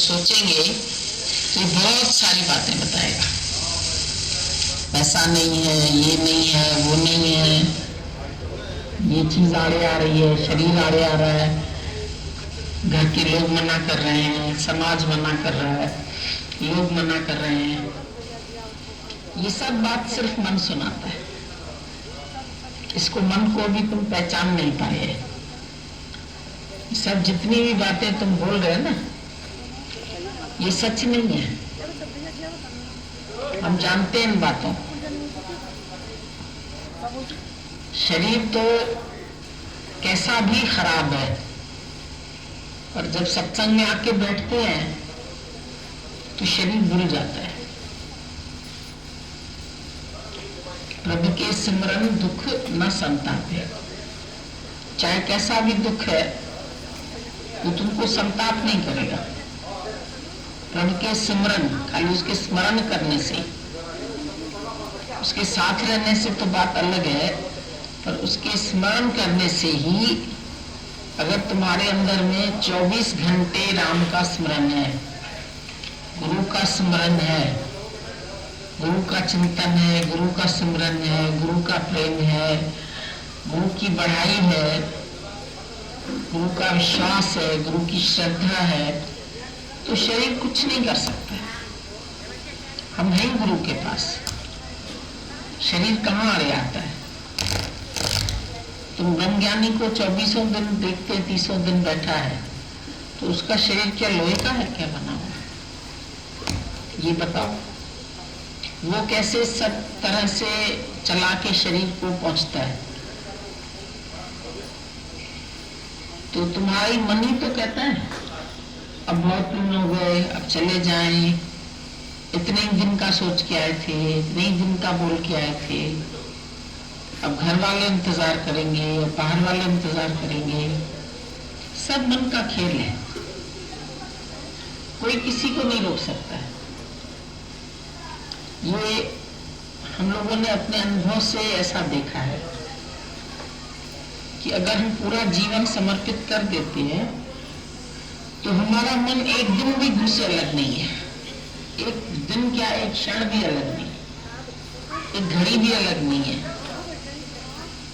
सोचेंगे तो बहुत सारी बातें बताएगा। पैसा नहीं है, ये नहीं है, वो नहीं है, ये चीज आड़े आ रही है, शरीर आड़े आ रहा है, घर के लोग मना कर रहे हैं, समाज मना कर रहा है, लोग मना कर रहे हैं। ये सब बात सिर्फ मन सुनाता है। इसको मन को भी तुम पहचान नहीं पाए। सब जितनी भी बातें तुम बोल रहे हो ना, ये सच नहीं है। हम जानते हैं इन बातों। शरीर तो कैसा भी खराब है, पर जब सत्संग में आके बैठते हैं तो शरीर भूल जाता है। प्रभु के सिमरन दुख न संताप है। चाहे कैसा भी दुख है वो तुमको संताप नहीं करेगा। प्रभु के सिमरन, खाली उसके स्मरण करने से, उसके साथ रहने से तो बात अलग है, पर उसके स्मरण करने से ही अगर तुम्हारे अंदर में 24 घंटे राम का स्मरण है, गुरु का स्मरण है, गुरु का चिंतन है, गुरु का सिमरन है, गुरु का प्रेम है, गुरु की बढ़ाई है, गुरु का विश्वास है, गुरु की श्रद्धा है, तो शरीर कुछ नहीं कर सकता। हम हैं गुरु के पास, शरीर कहाँ आड़े आता है। तुम ब्रह्म ज्ञानी को 24 दिन देखते, 30 दिन बैठा है, तो उसका शरीर क्या लोहे का है, क्या बना हुआ? ये बताओ। वो कैसे सब तरह से चला के शरीर को पहुंचता है? तो तुम्हारी मन ही तो कहता है अब बहुत दिन हो गए, अब चले जाएं, इतने ही दिन का सोच के आए थे, इतने ही दिन का बोल के आए थे, अब घर वाले इंतजार करेंगे और बाहर वाले इंतजार करेंगे। सब मन का खेल है, कोई किसी को नहीं रोक सकता है। ये हम लोगों ने अपने अनुभव से ऐसा देखा है कि अगर हम पूरा जीवन समर्पित कर देते हैं तो हमारा मन एक दिन भी घुस से अलग नहीं है। एक दिन क्या, एक क्षण भी अलग नहीं, एक घड़ी भी अलग नहीं है,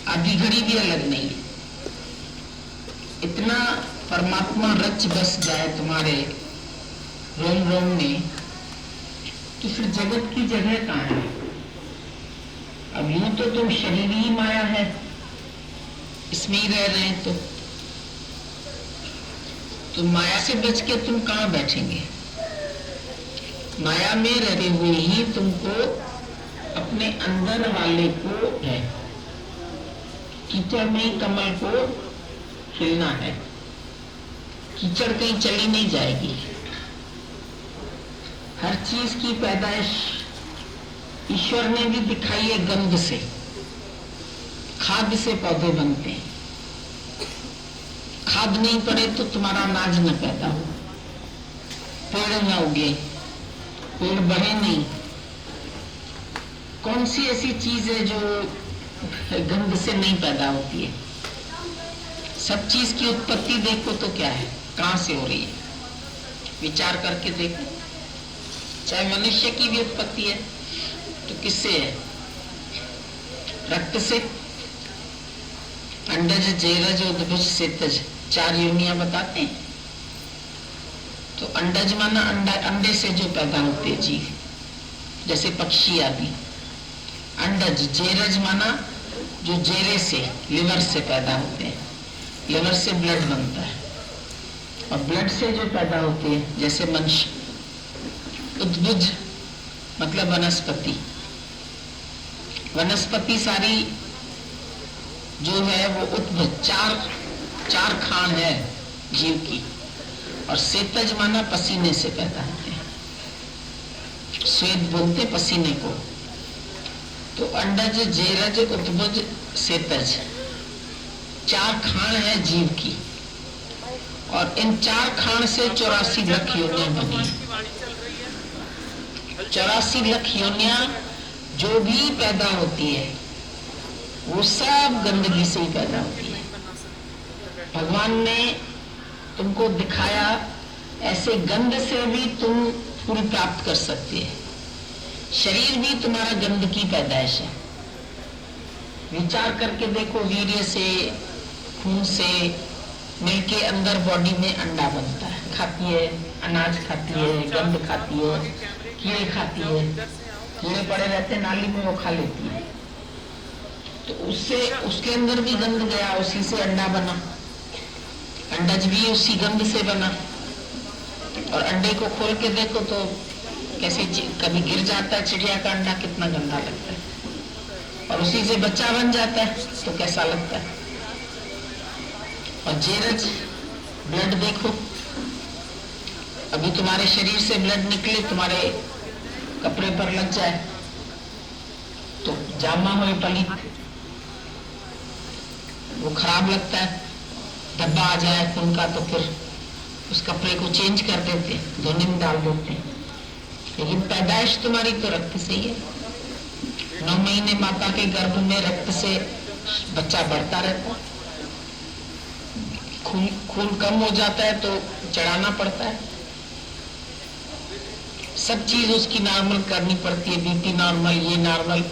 आधी घड़ी भी अलग नहीं है। इतना परमात्मा रच बस जाए तुम्हारे रोम रोम में, तो फिर जगत की जगह कहाँ है? अब यूं तो तुम शरीर ही माया है, इसमें ही रह रहे हैं, तो माया से बच के तुम कहाँ बैठेंगे? माया में रहे हुए ही तुमको अपने अंदर वाले को है, कीचड़ में कमल को खिलना है। कीचड़ कहीं चली नहीं जाएगी। हर चीज की पैदाइश ईश्वर ने भी दिखाई है गंध से, खाद से पौधे बनते हैं। खाद नहीं पड़े तो तुम्हारा अनाज न पैदा हो, पेड़ न उगे, पेड़ बढ़े नहीं। कौन सी ऐसी चीज है जो गंध से नहीं पैदा होती है? सब चीज की उत्पत्ति देखो तो क्या है, कहां से हो रही है? विचार करके देखो। चाहे मनुष्य की भी उत्पत्ति है तो किससे है? रक्त से। अंडज, जेरज, उद्भुज, सेतज, 4 योनियां बताते हैं। तो अंडज माना अंडे से जो पैदा होते हैं जीव, जैसे पक्षी आदि। अंडज, जेरज माना जो जेरे से, लिवर से पैदा होते हैं, लिवर से ब्लड बनता है, और ब्लड से जो पैदा होते हैं जैसे मनुष्य। उद्भुज मतलब वनस्पति। वनस्पति सारी जो है वो उद्भुज, चार खान है जीव की। और सेतज माना पसीने से पैदा होते हैं, श्वेत बोलते पसीने को। तो अंडज, जेरज, उद्भुज, सेतज 4 खान है जीव की, और इन 4 खान से 84 लाख योनियां बनी। 84 लाख योनियां जो भी पैदा होती है वो सब गंदगी से ही पैदा होती है। भगवान ने तुमको दिखाया ऐसे गंध से भी तुम फूल प्राप्त कर सकते हैं। शरीर भी तुम्हारा गंध की पैदाइश है। विचार करके देखो, वीर्य से, खून से मिलके अंदर बॉडी में अंडा बनता है, खाती है, अनाज खाती है, गंध खाती है, कीड़े खाती है, कीड़े पड़े रहते नाली में, वो खा लेती है। तो उससे उसके अंदर भी गंध गया, उसी से अंडा बना, अंडज भी उसी गंध से बना। और अंडे को खोल के देखो तो कैसे कभी गिर जाता है चिड़िया का अंडा, कितना गंदा लगता है, और उसी से बच्चा बन जाता है तो कैसा लगता है। और जेरज ब्लड देखो, अभी तुम्हारे शरीर से ब्लड निकले, तुम्हारे कपड़े पर लग जाए तो जामा हो पली, वो खराब लगता है। धब्बा आ जाए खून का तो फिर उस कपड़े को चेंज कर देते, धोने में डाल देते। लेकिन पैदाइश तुम्हारी तो रक्त से ही है। 9 महीने माता के गर्भ में रक्त से बच्चा बढ़ता रहता है। खून कम हो जाता है तो चढ़ाना पड़ता है, सब चीज उसकी नॉर्मल करनी पड़ती है, बीपी नॉर्मल, ये नॉर्मल,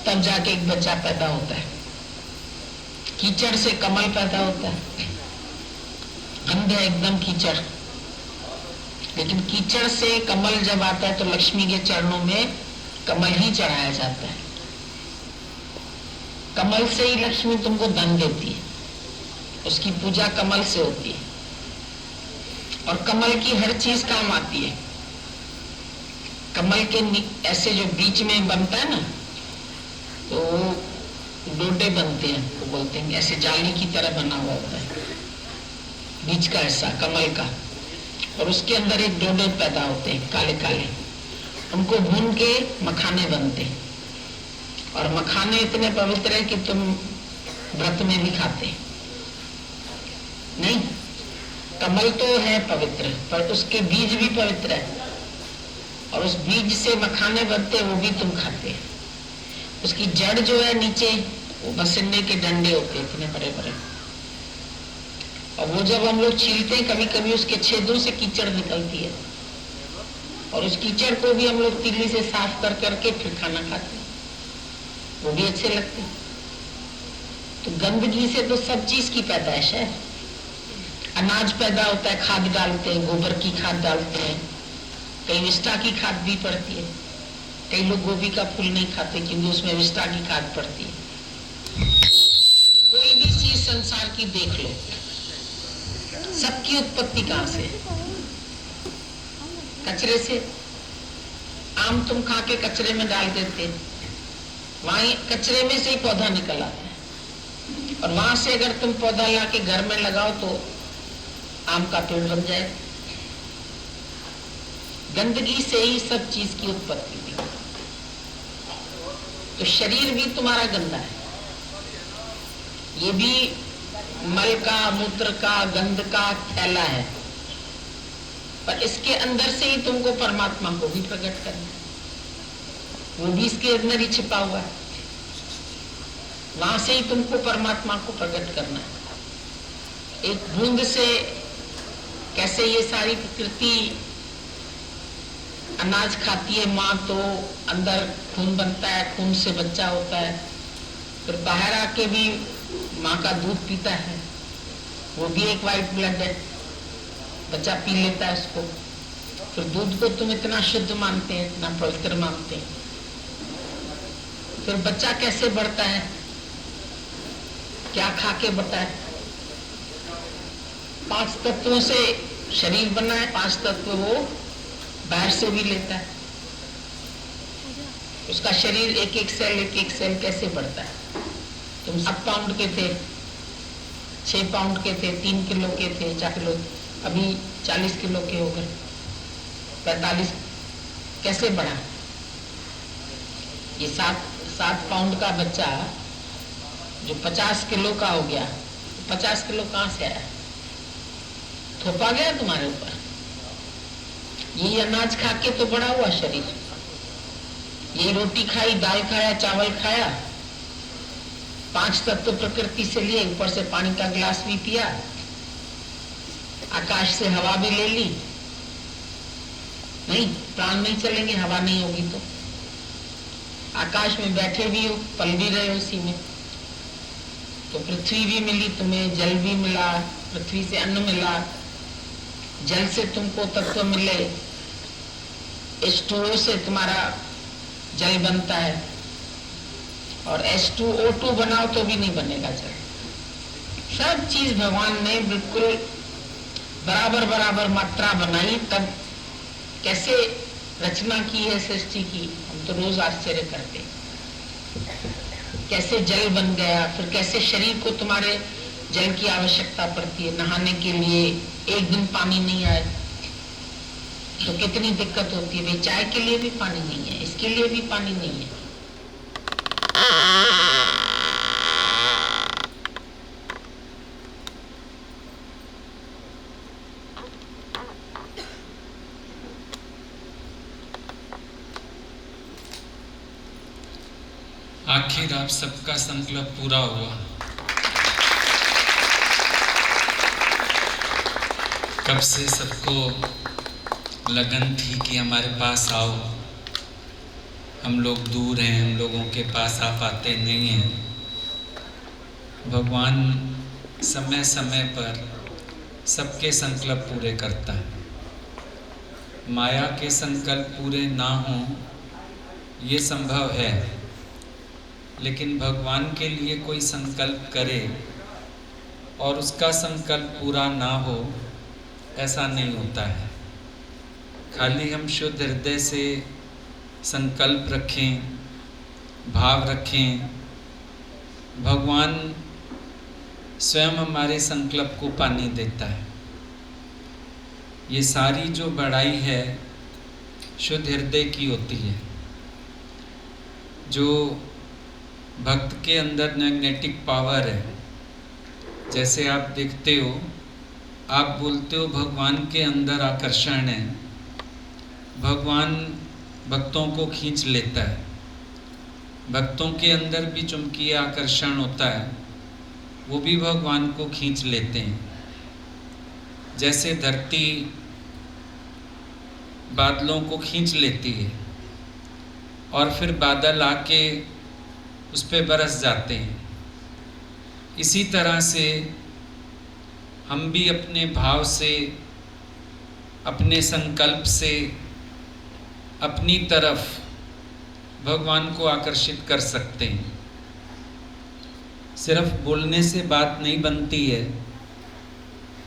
तब जाके एक बच्चा पैदा होता है। कीचड़ से कमल पैदा होता है, गंध है एकदम कीचड़, लेकिन कीचड़ से कमल जब आता है तो लक्ष्मी के चरणों में कमल ही चढ़ाया जाता है। कमल से ही लक्ष्मी तुमको धन देती है, उसकी पूजा कमल से होती है। और कमल की हर चीज काम आती है। कमल के ऐसे जो बीच में बनता है ना, तो डोडे बनते हैं, वो बोलते हैं, ऐसे जाली की तरह बना हुआ होता है बीच का हिस्सा कमल का, और उसके अंदर एक डोडे पैदा होते हैं काले काले, उनको भून के मखाने बनते हैं। और मखाने इतने पवित्र है कि तुम व्रत में भी खाते नहीं। कमल तो है पवित्र, पर उसके बीज भी पवित्र है, और उस बीज से मखाने बनते, वो भी तुम खाते। उसकी जड़ जो है नीचे, वो बसन्ने के डंडे होते हैं इतने बड़े बड़े, और वो जब हम लोग छीलते हैं कभी कभी उसके छेदों से कीचड़ निकलती है, और उस कीचड़ को भी हम लोग तीली से साफ कर करके फिर खाना खाते हैं, वो भी अच्छे लगते हैं। तो गंदगी से तो सब चीज की पैदाइश है। अनाज पैदा होता है, खाद डालते हैं, गोबर की खाद डालते हैं, कई विष्टा की खाद भी पड़ती है। कई लोग गोभी का फूल नहीं खाते क्योंकि उसमें विष्टा की खाद पड़ती है। कोई भी चीज संसार की देख लो, सबकी उत्पत्ति कहां से? कचरे से। आम तुम खा के कचरे में डाल देते, वहीं कचरे में से ही पौधा निकल आता है, और वहां से अगर तुम पौधा ला के घर में लगाओ तो आम का पेड़ बन जाए। गंदगी से ही सब चीज की उत्पत्ति हुई। तो शरीर भी तुम्हारा गंदा है, ये भी मल का, मूत्र का, गंध का थैला है, पर इसके अंदर से ही तुमको परमात्मा को भी प्रकट करना है, वो भी इसके अंदर ही छिपा हुआ है, वहां से ही तुमको परमात्मा को प्रकट करना है। एक बूंद से कैसे ये सारी प्रकृति अनाज खाती है, माँ तो अंदर खून बनता है, खून से बच्चा होता है, फिर बाहर आके भी माँ का दूध पीता है, वो भी एक वाइट ब्लड है, बच्चा पी लेता है उसको। फिर दूध को तुम इतना शुद्ध मानते हैं, इतना पवित्र मानते हैं, फिर बच्चा कैसे बढ़ता है, क्या खा के बढ़ता है? 5 तत्वों से शरीर बना है, 5 तत्व वो बाहर से भी लेता है। उसका शरीर एक एक सेल कैसे बढ़ता है? तुम 7 पाउंड के थे, 6 पाउंड के थे, 3 किलो के थे, 4 किलो, अभी 40 किलो के हो गए, 45, कैसे बढ़ा? ये 7 पाउंड का बच्चा जो 50 किलो का हो गया, 50 किलो कहां से आया? थोपा गया तुम्हारे ऊपर? ये अनाज खा के तो बड़ा हुआ शरीर, ये रोटी खाई, दाल खाया, चावल खाया, 5 तत्व प्रकृति से लिए, ऊपर से पानी का गिलास भी पिया, आकाश से हवा भी ले ली, नहीं, प्राण नहीं चलेंगे, हवा नहीं होगी तो। आकाश में बैठे भी हो, पल भी रहे हो उसी में, तो पृथ्वी भी मिली तुम्हें, जल भी मिला, पृथ्वी से अन्न मिला, जल से तुमको तत्व मिले, H2O से तुम्हारा जल बनता है, और H2O2 बनाओ तो भी नहीं बनेगा जल। सब चीज भगवान ने बिल्कुल बराबर बराबर मात्रा बनाई, तब कैसे रचना की है सृष्टि की, हम तो रोज आश्चर्य करते हैं। कैसे जल बन गया, फिर कैसे शरीर को तुम्हारे जल की आवश्यकता पड़ती है नहाने के लिए। एक दिन पानी नहीं आए तो कितनी दिक्कत होती है। चाय के लिए भी पानी नहीं है, इसके लिए भी पानी नहीं है। आखिर आप सबका संकल्प पूरा हुआ। कब से सबको लगन थी कि हमारे पास आओ, हम लोग दूर हैं, हम लोगों के पास आ पाते नहीं हैं। भगवान समय समय पर सबके संकल्प पूरे करता है। माया के संकल्प पूरे ना हों ये संभव है, लेकिन भगवान के लिए कोई संकल्प करे और उसका संकल्प पूरा ना हो, ऐसा नहीं होता है। खाली हम शुद्ध हृदय से संकल्प रखें, भाव रखें, भगवान स्वयं हमारे संकल्प को पानी देता है। ये सारी जो बड़ाई है शुद्ध हृदय की होती है। जो भक्त के अंदर मैग्नेटिक पावर है, जैसे आप देखते हो, आप बोलते हो भगवान के अंदर आकर्षण है, भगवान भक्तों को खींच लेता है। भक्तों के अंदर भी चुंबकीय आकर्षण होता है, वो भी भगवान को खींच लेते हैं। जैसे धरती बादलों को खींच लेती है और फिर बादल आके उस पर बरस जाते हैं, इसी तरह से हम भी अपने भाव से, अपने संकल्प से अपनी तरफ भगवान को आकर्षित कर सकते हैं। सिर्फ बोलने से बात नहीं बनती है,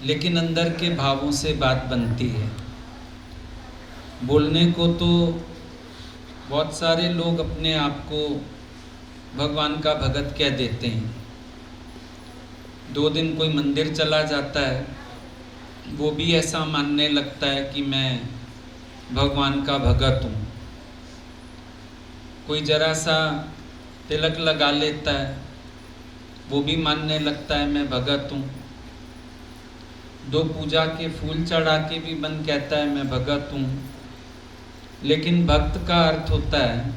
लेकिन अंदर के भावों से बात बनती है। बोलने को तो बहुत सारे लोग अपने आप को भगवान का भगत कह देते हैं। 2 दिन कोई मंदिर चला जाता है, वो भी ऐसा मानने लगता है कि मैं भगवान का भगत हूँ। कोई जरा सा तिलक लगा लेता है, वो भी मानने लगता है मैं भगत हूँ। 2 पूजा के फूल चढ़ा के भी मन कहता है मैं भगत हूँ। लेकिन भक्त का अर्थ होता है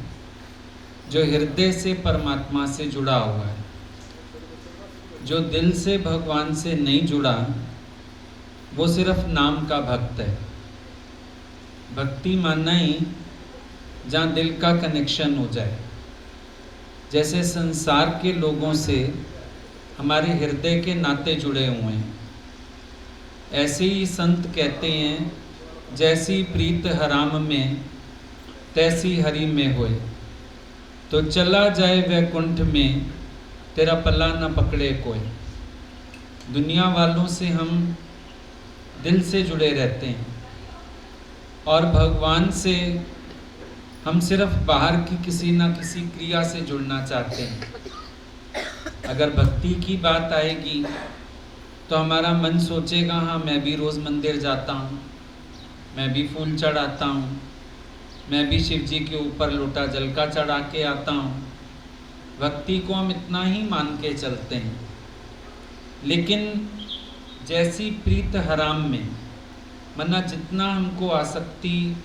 जो हृदय से परमात्मा से जुड़ा हुआ है। जो दिल से भगवान से नहीं जुड़ा, वो सिर्फ नाम का भक्त है। भक्ति मानना ही जहाँ दिल का कनेक्शन हो जाए। जैसे संसार के लोगों से हमारे हृदय के नाते जुड़े हुए हैं, ऐसे ही संत कहते हैं जैसी प्रीत हराम में तैसी हरि में होए, तो चला जाए वैकुंठ में तेरा पल्ला न पकड़े कोई। दुनिया वालों से हम दिल से जुड़े रहते हैं और भगवान से हम सिर्फ बाहर की किसी न किसी क्रिया से जुड़ना चाहते हैं। अगर भक्ति की बात आएगी तो हमारा मन सोचेगा हाँ मैं भी रोज़ मंदिर जाता हूँ, मैं भी फूल चढ़ाता हूँ, मैं भी शिव जी के ऊपर लोटा जल का चढ़ा के आता हूँ। भक्ति को हम इतना ही मान के चलते हैं। लेकिन जैसी प्रीत हराम में, मना जितना हमको आसक्ति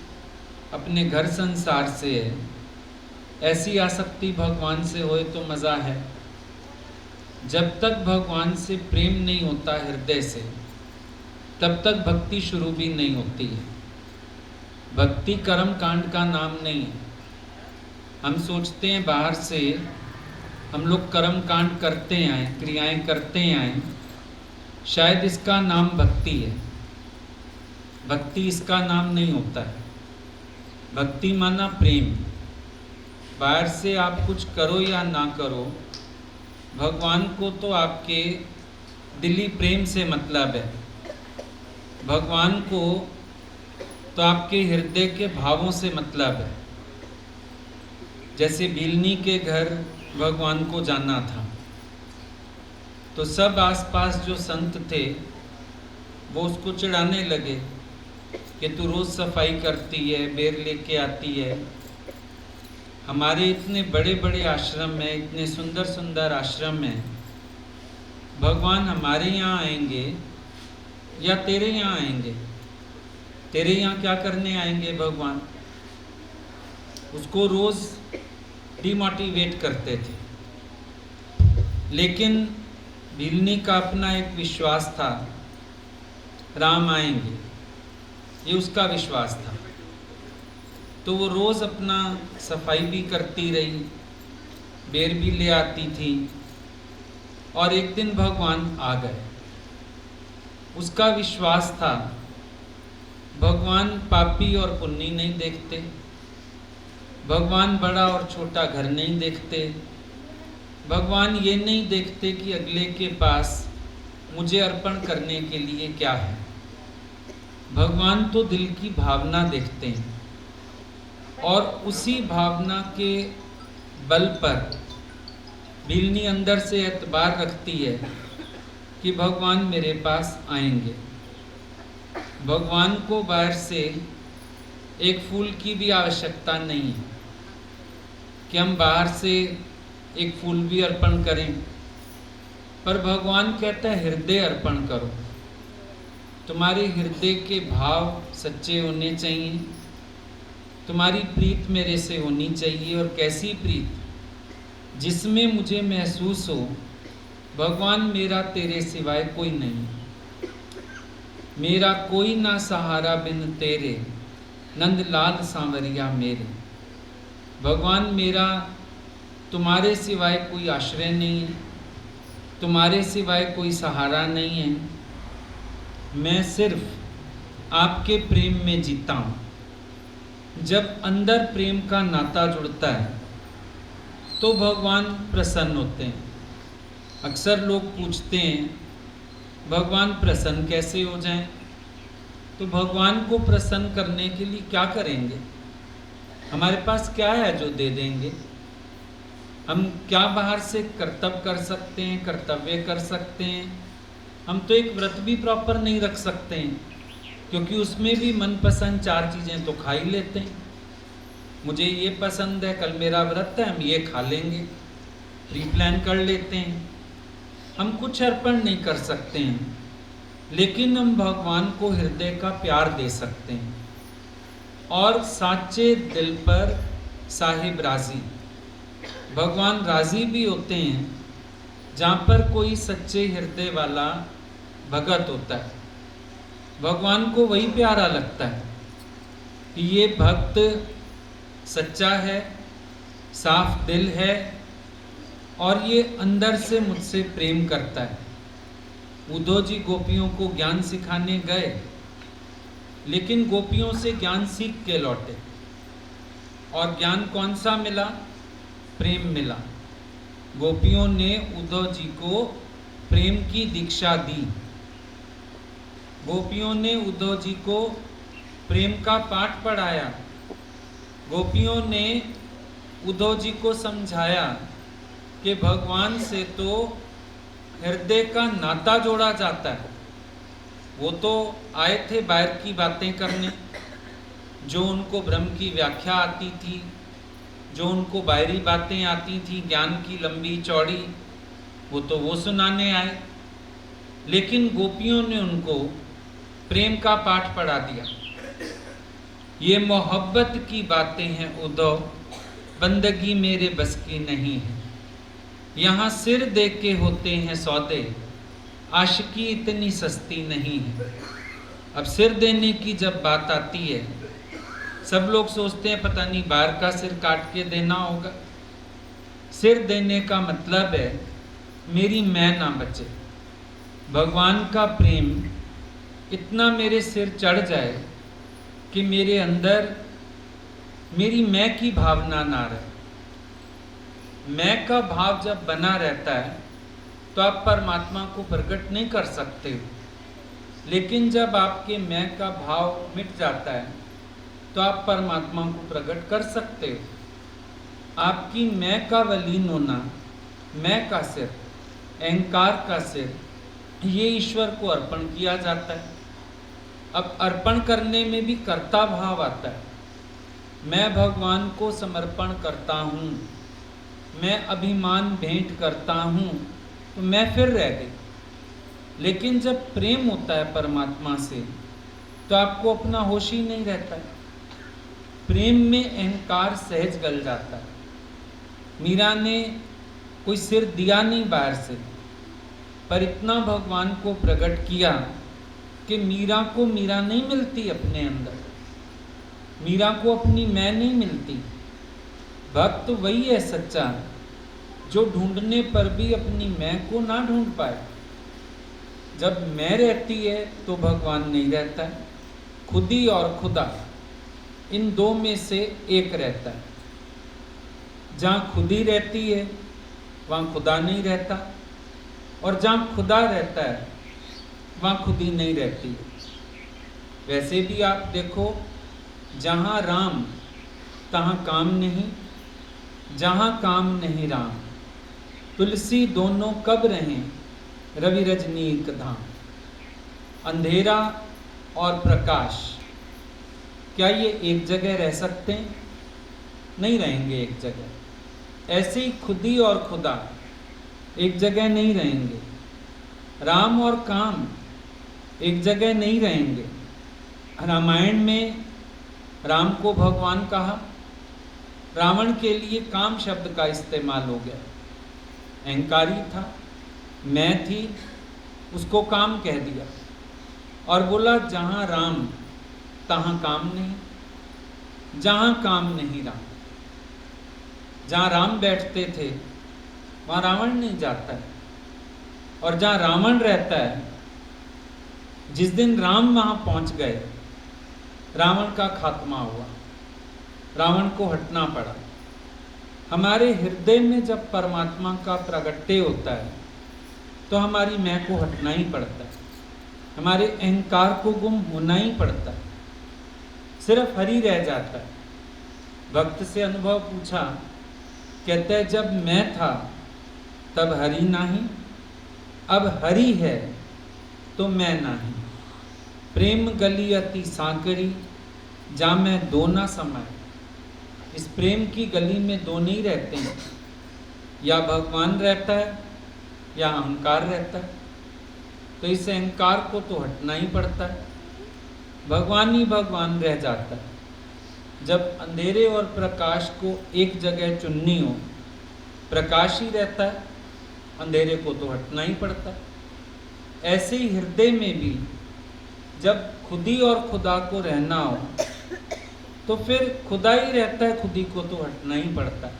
अपने घर संसार से है, ऐसी आसक्ति भगवान से होए तो मज़ा है। जब तक भगवान से प्रेम नहीं होता हृदय से, तब तक भक्ति शुरू भी नहीं होती है। भक्ति कर्म कांड का नाम नहीं है। हम सोचते हैं बाहर से हम लोग कर्म कांड करते आए, क्रियाएं करते आए, शायद इसका नाम भक्ति है। भक्ति इसका नाम नहीं होता है। भक्ति माना प्रेम। बाहर से आप कुछ करो या ना करो, भगवान को तो आपके दिली प्रेम से मतलब है। भगवान को तो आपके हृदय के भावों से मतलब है। जैसे बिलनी के घर भगवान को जाना था, तो सब आसपास जो संत थे वो उसको चिढ़ाने लगे कि तू रोज़ सफाई करती है, बेर लेके आती है, हमारे इतने बड़े बड़े आश्रम में, इतने सुंदर सुंदर आश्रम में भगवान हमारे यहाँ आएंगे या तेरे यहाँ आएंगे? तेरे यहाँ क्या करने आएंगे भगवान? उसको रोज़ डिमोटिवेट करते थे। लेकिन बिलनी का अपना एक विश्वास था, राम आएंगे, ये उसका विश्वास था। तो वो रोज़ अपना सफाई भी करती रही, बेर भी ले आती थी, और एक दिन भगवान आ गए। उसका विश्वास था भगवान पापी और पुण्य नहीं देखते, भगवान बड़ा और छोटा घर नहीं देखते, भगवान ये नहीं देखते कि अगले के पास मुझे अर्पण करने के लिए क्या है। भगवान तो दिल की भावना देखते हैं, और उसी भावना के बल पर बिलनी अंदर से एतबार रखती है कि भगवान मेरे पास आएंगे। भगवान को बाहर से एक फूल की भी आवश्यकता नहीं है कि हम बाहर से एक फूल भी अर्पण करें, पर भगवान कहता है हृदय अर्पण करो। तुम्हारे हृदय के भाव सच्चे होने चाहिए, तुम्हारी प्रीत मेरे से होनी चाहिए। और कैसी प्रीत? जिसमें मुझे महसूस हो भगवान मेरा तेरे सिवाय कोई नहीं, मेरा कोई ना सहारा बिन तेरे, नंदलाल सांवरिया मेरे। भगवान मेरा तुम्हारे सिवाय कोई आश्रय नहीं है, तुम्हारे सिवाय कोई सहारा नहीं है, मैं सिर्फ आपके प्रेम में जीता हूँ। जब अंदर प्रेम का नाता जुड़ता है तो भगवान प्रसन्न होते हैं। अक्सर लोग पूछते हैं भगवान प्रसन्न कैसे हो जाएं? तो भगवान को प्रसन्न करने के लिए क्या करेंगे? हमारे पास क्या है जो दे देंगे? हम क्या बाहर से कर्तव्य कर सकते हैं, कर्तव्य कर सकते हैं? हम तो एक व्रत भी प्रॉपर नहीं रख सकते हैं, क्योंकि उसमें भी मनपसंद 4 चीज़ें तो खा ही लेते हैं। मुझे ये पसंद है, कल मेरा व्रत है, हम ये खा लेंगे, प्री प्लान कर लेते हैं। हम कुछ अर्पण नहीं कर सकते हैं, लेकिन हम भगवान को हृदय का प्यार दे सकते हैं। और साचे दिल पर साहिब राजी, भगवान राजी भी होते हैं जहाँ पर कोई सच्चे हृदय वाला भगत होता है। भगवान को वही प्यारा लगता है कि ये भक्त सच्चा है, साफ दिल है, और ये अंदर से मुझसे प्रेम करता है। उद्धव जी गोपियों को ज्ञान सिखाने गए, लेकिन गोपियों से ज्ञान सीख के लौटे, और ज्ञान कौन सा मिला? प्रेम मिला। गोपियों ने उद्धव जी को प्रेम की दीक्षा दी। गोपियों ने उद्धव जी को प्रेम का पाठ पढ़ाया। गोपियों ने उद्धव जी को समझाया कि भगवान से तो हृदय का नाता जोड़ा जाता है। वो तो आए थे बाहर की बातें करने, जो उनको ब्रह्म की व्याख्या आती थी, जो उनको बाहरी बातें आती थी ज्ञान की लंबी चौड़ी, वो सुनाने आए। लेकिन गोपियों ने उनको प्रेम का पाठ पढ़ा दिया। ये मोहब्बत की बातें हैं उद्धव, बंदगी मेरे बस की नहीं है। यहाँ सिर दे के होते हैं सौदे, आशिकी इतनी सस्ती नहीं है। अब सिर देने की जब बात आती है सब लोग सोचते हैं पता नहीं बाहर का सिर काट के देना होगा। सिर देने का मतलब है मेरी मैं ना बचे, भगवान का प्रेम इतना मेरे सिर चढ़ जाए कि मेरे अंदर मेरी मैं की भावना ना रहे। मैं का भाव जब बना रहता है तो आप परमात्मा को प्रकट नहीं कर सकते हो। लेकिन जब आपके मैं का भाव मिट जाता है तो आप परमात्मा को प्रकट कर सकते हो। आपकी मैं का वलीन होना, मैं का सिर, अहंकार का सिर, ये ईश्वर को अर्पण किया जाता है। अब अर्पण करने में भी कर्ता भाव आता है। मैं भगवान को समर्पण करता हूँ, मैं अभिमान भेंट करता हूँ, तो मैं फिर रह गई। लेकिन जब प्रेम होता है परमात्मा से तो आपको अपना होश ही नहीं रहता है। प्रेम में अहंकार सहज गल जाता है। मीरा ने कोई सिर दिया नहीं बाहर से, पर इतना भगवान को प्रकट किया कि मीरा को मीरा नहीं मिलती अपने अंदर, मीरा को अपनी मैं नहीं मिलती। भक्त वही है सच्चा जो ढूंढने पर भी अपनी मैं को ना ढूंढ पाए। जब मैं रहती है तो भगवान नहीं रहता है। खुदी और खुदा इन दो में से एक रहता है। जहाँ खुदी रहती है वहाँ खुदा नहीं रहता, और जहाँ खुदा रहता है वहाँ खुदी नहीं रहती। वैसे भी आप देखो, जहाँ राम तहाँ काम नहीं, जहाँ काम नहीं राम, तुलसी दोनों कब रहें रवि रजनी एक धाम। अंधेरा और प्रकाश क्या ये एक जगह रह सकते हैं? नहीं रहेंगे एक जगह। ऐसे ही खुदी और खुदा एक जगह नहीं रहेंगे। राम और काम एक जगह नहीं रहेंगे। रामायण में राम को भगवान कहा, रावण के लिए काम शब्द का इस्तेमाल हो गया। अहंकारी था, मैं थी, उसको काम कह दिया और बोला जहाँ राम तहाँ काम नहीं, जहाँ काम नहीं राम। जहाँ राम बैठते थे वहाँ रावण नहीं जाता है, और जहाँ रावण रहता है, जिस दिन राम वहाँ पहुँच गए रावण का खात्मा हुआ, रावण को हटना पड़ा। हमारे हृदय में जब परमात्मा का प्रगट्य होता है तो हमारी मैं को हटना ही पड़ता है, हमारे अहंकार को गुम होना ही पड़ता है, सिर्फ हरि रह जाता है। भक्त से अनुभव पूछा, कहते हैं जब मैं था तब हरि नाही, अब हरि है तो मैं नाही। प्रेम गली अति सांकरी, जा मैं दो ना समाए। इस प्रेम की गली में दो नहीं रहते हैं, या भगवान रहता है या अहंकार रहता है। तो इस अहंकार को तो हटना ही पड़ता है, भगवान ही भगवान रह जाता है। जब अंधेरे और प्रकाश को एक जगह चुननी हो, प्रकाश ही रहता है, अंधेरे को तो हटना ही पड़ता है। ऐसे ही हृदय में भी जब खुदी और खुदा को रहना हो तो फिर खुदा ही रहता है, खुदी को तो हटना ही पड़ता है।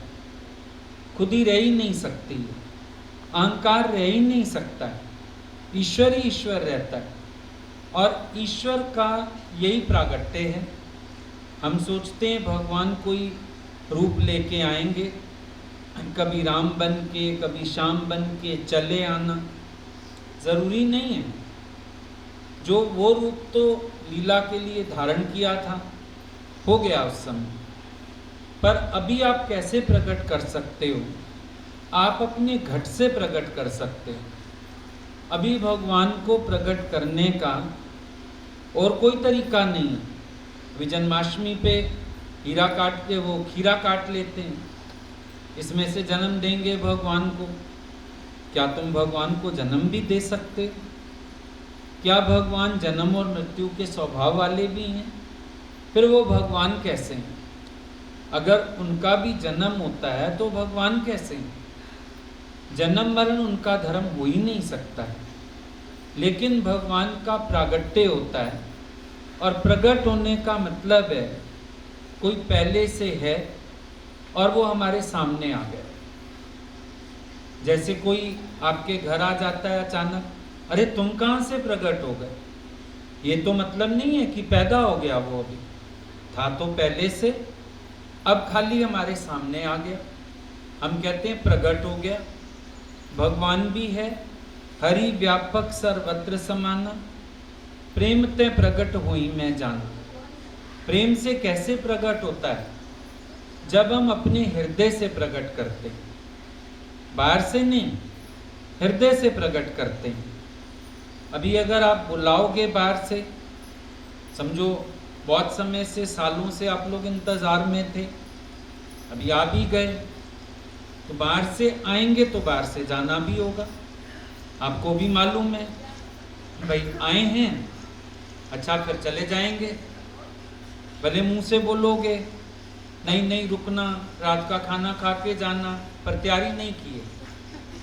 खुदी रह ही नहीं सकती है, अहंकार रह ही नहीं सकता है, ईश्वर ही ईश्वर रहता है। और ईश्वर का यही प्रागट्य है। हम सोचते हैं भगवान कोई रूप लेके आएंगे, कभी राम बन के कभी श्याम बन के चले आना, ज़रूरी नहीं है। जो वो रूप तो लीला के लिए धारण किया था, हो गया उस समय। पर अभी आप कैसे प्रकट कर सकते हो? आप अपने घट से प्रकट कर सकते हो। अभी भगवान को प्रकट करने का और कोई तरीका नहीं है। जन्माष्टमी पे हीरा काट के वो खीरा काट लेते हैं, इसमें से जन्म देंगे भगवान को। क्या तुम भगवान को जन्म भी दे सकते हो? क्या भगवान जन्म और मृत्यु के स्वभाव वाले भी हैं? फिर वो भगवान कैसे हैं? अगर उनका भी जन्म होता है तो भगवान कैसे हैं? जन्म मरण उनका धर्म हो ही नहीं सकता है। लेकिन भगवान का प्रागट्य होता है, और प्रकट होने का मतलब है कोई पहले से है और वो हमारे सामने आ गया। जैसे कोई आपके घर आ जाता है अचानक, अरे तुम कहाँ से प्रकट हो गए, ये तो मतलब नहीं है कि पैदा हो गया, वो अभी था तो पहले से, अब खाली हमारे सामने आ गया, हम कहते हैं प्रकट हो गया। भगवान भी है, हरि व्यापक सर्वत्र समाना, प्रेम ते प्रकट हुई मैं जाना। प्रेम से कैसे प्रकट होता है? जब हम अपने हृदय से प्रकट करते हैं, बाहर से नहीं, हृदय से प्रकट करते हैं। अभी अगर आप बुलाओगे बाहर से, समझो बहुत समय से, सालों से आप लोग इंतजार में थे, अभी आ भी गए, तो बाहर से आएंगे तो बाहर से जाना भी होगा। आपको भी मालूम है भाई आए हैं, अच्छा फिर चले जाएंगे। भले मुंह से बोलोगे नहीं नहीं रुकना, रात का खाना खा के जाना, पर तैयारी नहीं की है,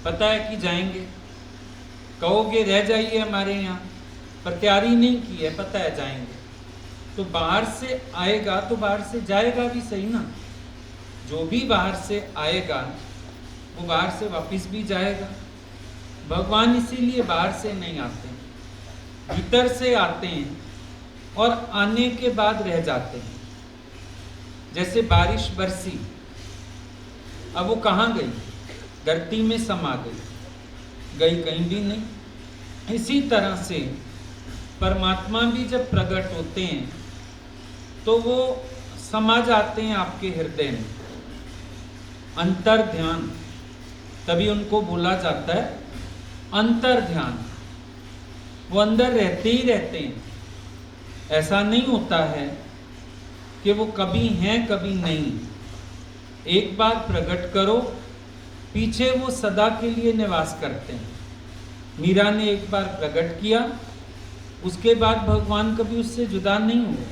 पता है कि जाएंगे। कहोगे रह जाइए हमारे यहाँ, पर तैयारी नहीं की है, पता है जाएंगे। तो बाहर से आएगा तो बाहर से जाएगा भी सही ना। जो भी बाहर से आएगा वो बाहर से वापस भी जाएगा। भगवान इसीलिए बाहर से नहीं आते, भीतर से आते हैं और आने के बाद रह जाते हैं। जैसे बारिश बरसी, अब वो कहाँ गई? धरती में समा गई कहीं भी नहीं। इसी तरह से परमात्मा भी जब प्रकट होते हैं तो वो समा जाते हैं आपके हृदय में। अंतर ध्यान, तभी उनको बोला जाता है अंतर ध्यान। वो अंदर रहते ही रहते हैं, ऐसा नहीं होता है कि वो कभी हैं कभी नहीं। एक बार प्रकट करो, पीछे वो सदा के लिए निवास करते हैं। मीरा ने एक बार प्रकट किया, उसके बाद भगवान कभी उससे जुदा नहीं हुए।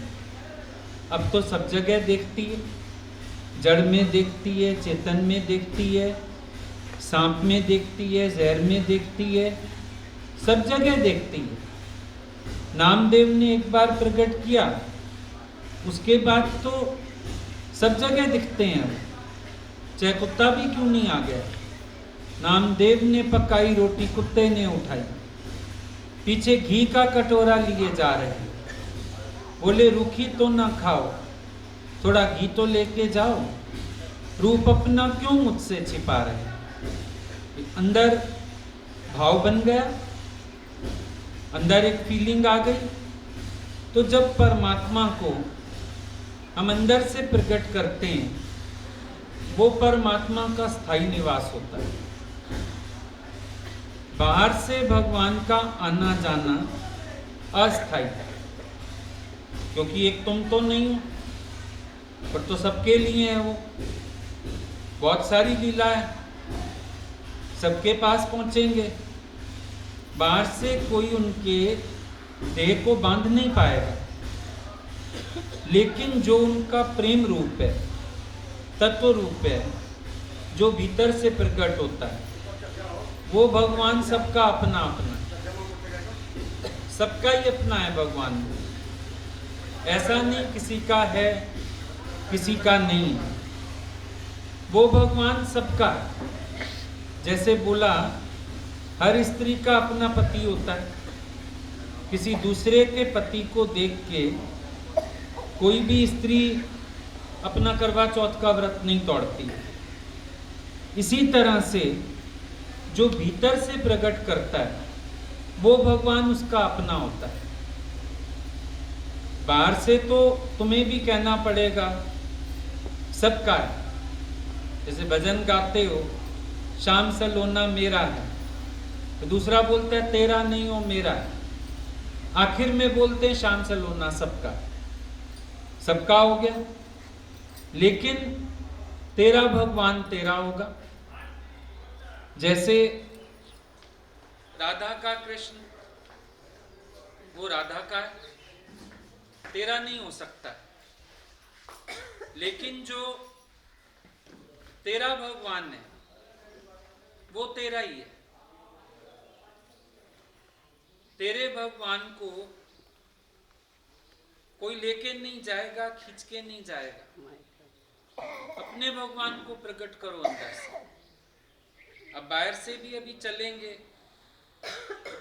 अब तो सब जगह देखती है, जड़ में देखती है, चेतन में देखती है, सांप में देखती है, जहर में देखती है, सब जगह देखती है। नामदेव ने एक बार प्रकट किया, उसके बाद तो सब जगह दिखते हैं। चाहे कुत्ता भी क्यों नहीं आ गया, नामदेव ने पकाई रोटी कुत्ते ने उठाई, पीछे घी का कटोरा लिए जा रहे हैं, बोले रूखी तो ना खाओ, थोड़ा घी तो लेके जाओ, रूप अपना क्यों मुझसे छिपा रहे। अंदर भाव बन गया, अंदर एक फीलिंग आ गई। तो जब परमात्मा को हम अंदर से प्रकट करते हैं, वो परमात्मा का स्थायी निवास होता है। बाहर से भगवान का आना जाना अस्थायी है, क्योंकि एक तुम तो नहीं हो, पर तो सबके लिए है। वो बहुत सारी लीला है, सबके पास पहुंचेंगे। बाहर से कोई उनके देह को बांध नहीं पाएगा, लेकिन जो उनका प्रेम रूप है, तत्व रूप है, जो भीतर से प्रकट होता है, वो भगवान सबका अपना अपना, सबका ही अपना है भगवान। ऐसा नहीं किसी का है किसी का नहीं है, वो भगवान सबका है। जैसे बोला हर स्त्री का अपना पति होता है, किसी दूसरे के पति को देख के कोई भी स्त्री अपना करवा चौथ का व्रत नहीं तोड़ती। इसी तरह से जो भीतर से प्रकट करता है वो भगवान उसका अपना होता है। बाहर से तो तुम्हें भी कहना पड़ेगा सबका है। जैसे भजन गाते हो, शाम सलोना मेरा है, तो दूसरा बोलता है तेरा नहीं हो मेरा है, आखिर में बोलते हैं शाम सलोना सबका, सबका हो गया। लेकिन तेरा भगवान तेरा होगा। जैसे राधा का कृष्ण, वो राधा का है, तेरा नहीं हो सकता। लेकिन जो तेरा भगवान है वो तेरा ही है। तेरे भगवान को कोई लेके नहीं जाएगा, खींच के नहीं जाएगा। अपने भगवान को प्रकट करो अंदर से। अब बाहर से भी अभी चलेंगे,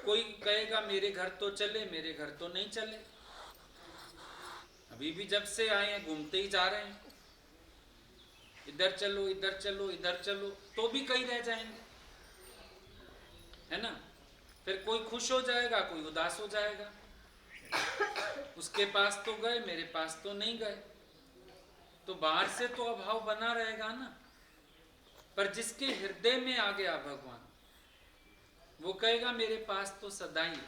कोई कहेगा मेरे घर तो चले, मेरे घर तो नहीं चले। अभी भी जब से आए हैं घूमते ही जा रहे हैं, इधर चलो इधर चलो इधर चलो, तो भी कहीं रह जाएंगे, है ना। फिर कोई खुश हो जाएगा, कोई उदास हो जाएगा। उसके पास तो गए, मेरे पास तो नहीं गए, तो बाहर से तो अभाव बना रहेगा ना। पर जिसके हृदय में आ गया भगवान, वो कहेगा मेरे पास तो सदा ही,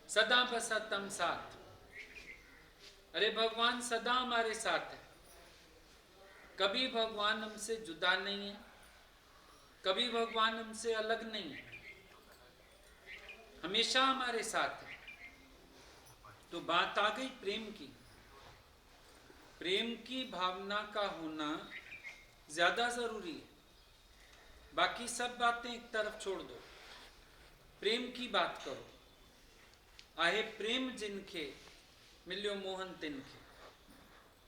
सदा बसा तम साथ। अरे भगवान सदा हमारे साथ है, कभी भगवान हमसे जुदा नहीं है, कभी भगवान हमसे अलग नहीं है, हमेशा हमारे साथ है। तो बात आ गई प्रेम की। प्रेम की भावना का होना ज्यादा जरूरी है। बाकी सब बातें एक तरफ छोड़ दो, प्रेम की बात करो। आहे प्रेम जिनके मिल्यो मोहन तिनके।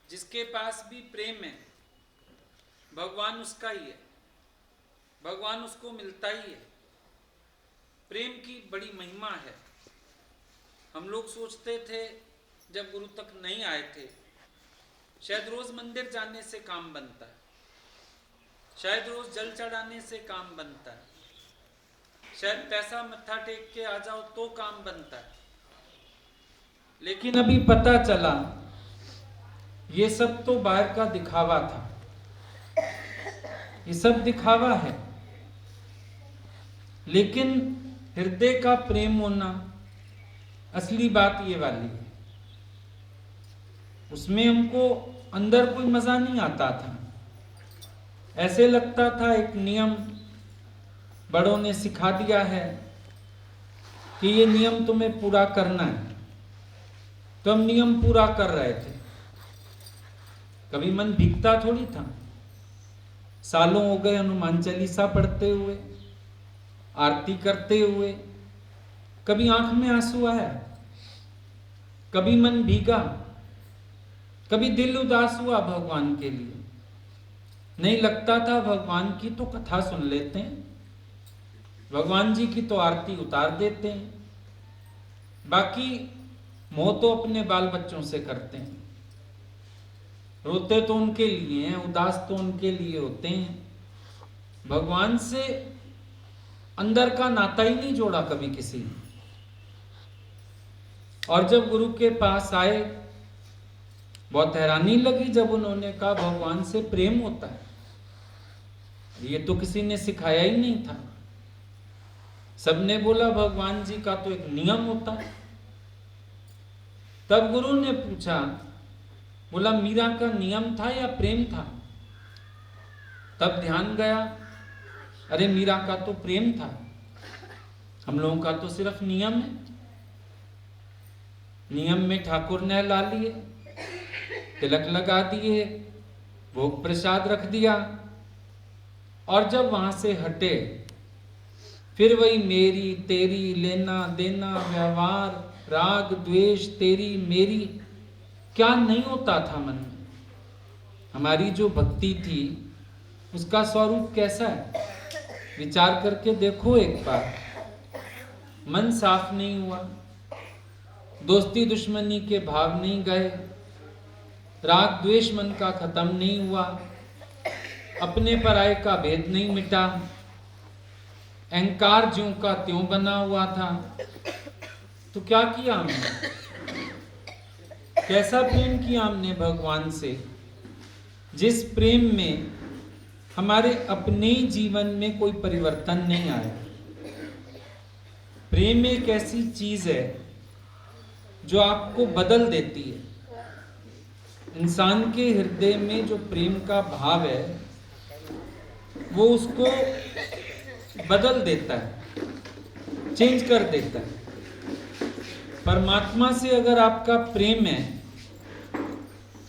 जिसके पास भी प्रेम है, भगवान उसका ही है, भगवान उसको मिलता ही है। प्रेम की बड़ी महिमा है। हम लोग सोचते थे जब गुरु तक नहीं आए थे, शायद रोज मंदिर जाने से काम बनता है, शायद रोज जल चढ़ाने से काम बनता है, शायद पैसा मत्था टेक के आ जाओ तो काम बनता है। लेकिन अभी पता चला ये सब तो बाहर का दिखावा था, ये सब दिखावा है। लेकिन हृदय का प्रेम होना, असली बात ये वाली है। उसमें हमको अंदर कोई मजा नहीं आता था। ऐसे लगता था एक नियम बड़ों ने सिखा दिया है कि ये नियम तुम्हें पूरा करना है, तो हम नियम पूरा कर रहे थे। कभी मन भीगता थोड़ी था। सालों हो गए हनुमान चालीसा पढ़ते हुए, आरती करते हुए, कभी आंख में आंसू आया, कभी मन भीगा, कभी दिल उदास हुआ भगवान के लिए। नहीं लगता था भगवान की तो कथा सुन लेते हैं, भगवान जी की तो आरती उतार देते हैं, बाकी मोह तो अपने बाल बच्चों से करते हैं। रोते तो उनके लिए हैं, उदास तो उनके लिए होते हैं। भगवान से अंदर का नाता ही नहीं जोड़ा कभी किसी ने। और जब गुरु के पास आए, बहुत हैरानी लगी जब उन्होंने कहा भगवान से प्रेम होता है। ये तो किसी ने सिखाया ही नहीं था। सबने बोला भगवान जी का तो एक नियम होता है। तब गुरु ने पूछा, बोला मीरा का नियम था या प्रेम था? तब ध्यान गया, अरे मीरा का तो प्रेम था, हम लोगों का तो सिर्फ नियम है। नियम में ठाकुर ने ला लिए, तिलक लगा दिए, भोग प्रसाद रख दिया, और जब वहां से हटे फिर वही मेरी तेरी, लेना देना, व्यवहार, राग द्वेष, तेरी मेरी, क्या नहीं होता था मन में। हमारी जो भक्ति थी उसका स्वरूप कैसा है, विचार करके देखो एक बार। मन साफ नहीं हुआ, दोस्ती दुश्मनी के भाव नहीं गए, राग द्वेष मन का खत्म नहीं हुआ, अपने पराये का भेद नहीं मिटा, अहंकार ज्यों का त्यों बना हुआ था। तो क्या किया हमने, कैसा प्रेम किया हमने भगवान से, जिस प्रेम में हमारे अपने जीवन में कोई परिवर्तन नहीं आया। प्रेम एक ऐसी चीज है जो आपको बदल देती है। इंसान के हृदय में जो प्रेम का भाव है वो उसको बदल देता है, चेंज कर देता है। परमात्मा से अगर आपका प्रेम है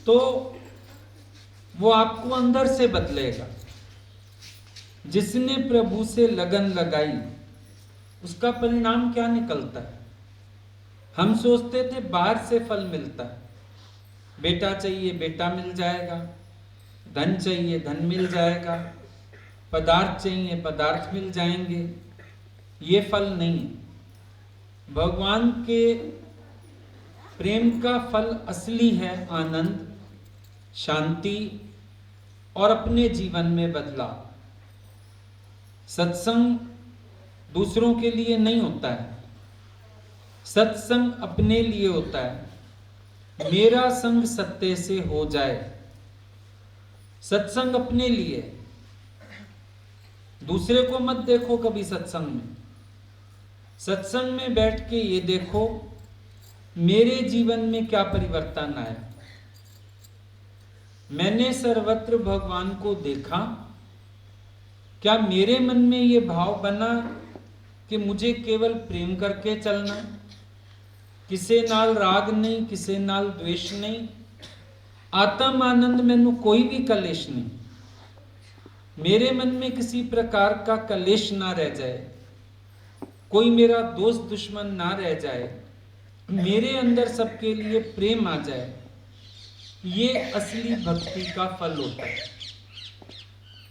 तो वो आपको अंदर से बदलेगा। जिसने प्रभु से लगन लगाई उसका परिणाम क्या निकलता है? हम सोचते थे बाहर से फल मिलता है, बेटा चाहिए बेटा मिल जाएगा, धन चाहिए धन मिल जाएगा, पदार्थ चाहिए पदार्थ मिल जाएंगे। ये फल नहीं है। भगवान के प्रेम का फल असली है आनंद, शांति और अपने जीवन में बदलाव। सत्संग दूसरों के लिए नहीं होता है, सत्संग अपने लिए होता है। मेरा संग सत्य से हो जाए, सत्संग अपने लिए। दूसरे को मत देखो कभी सत्संग में। सत्संग में बैठ के ये देखो मेरे जीवन में क्या परिवर्तन आया। मैंने सर्वत्र भगवान को देखा, क्या मेरे मन में ये भाव बना कि मुझे केवल प्रेम करके चलना, किसे नाल राग नहीं, किसे नाल द्वेष नहीं, आत्म आनंद मैनू कोई भी कलेश नहीं। मेरे मन में किसी प्रकार का कलेश ना रह जाए, कोई मेरा दोस्त दुश्मन ना रह जाए, मेरे अंदर सबके लिए प्रेम आ जाए। ये असली भक्ति का फल होता है।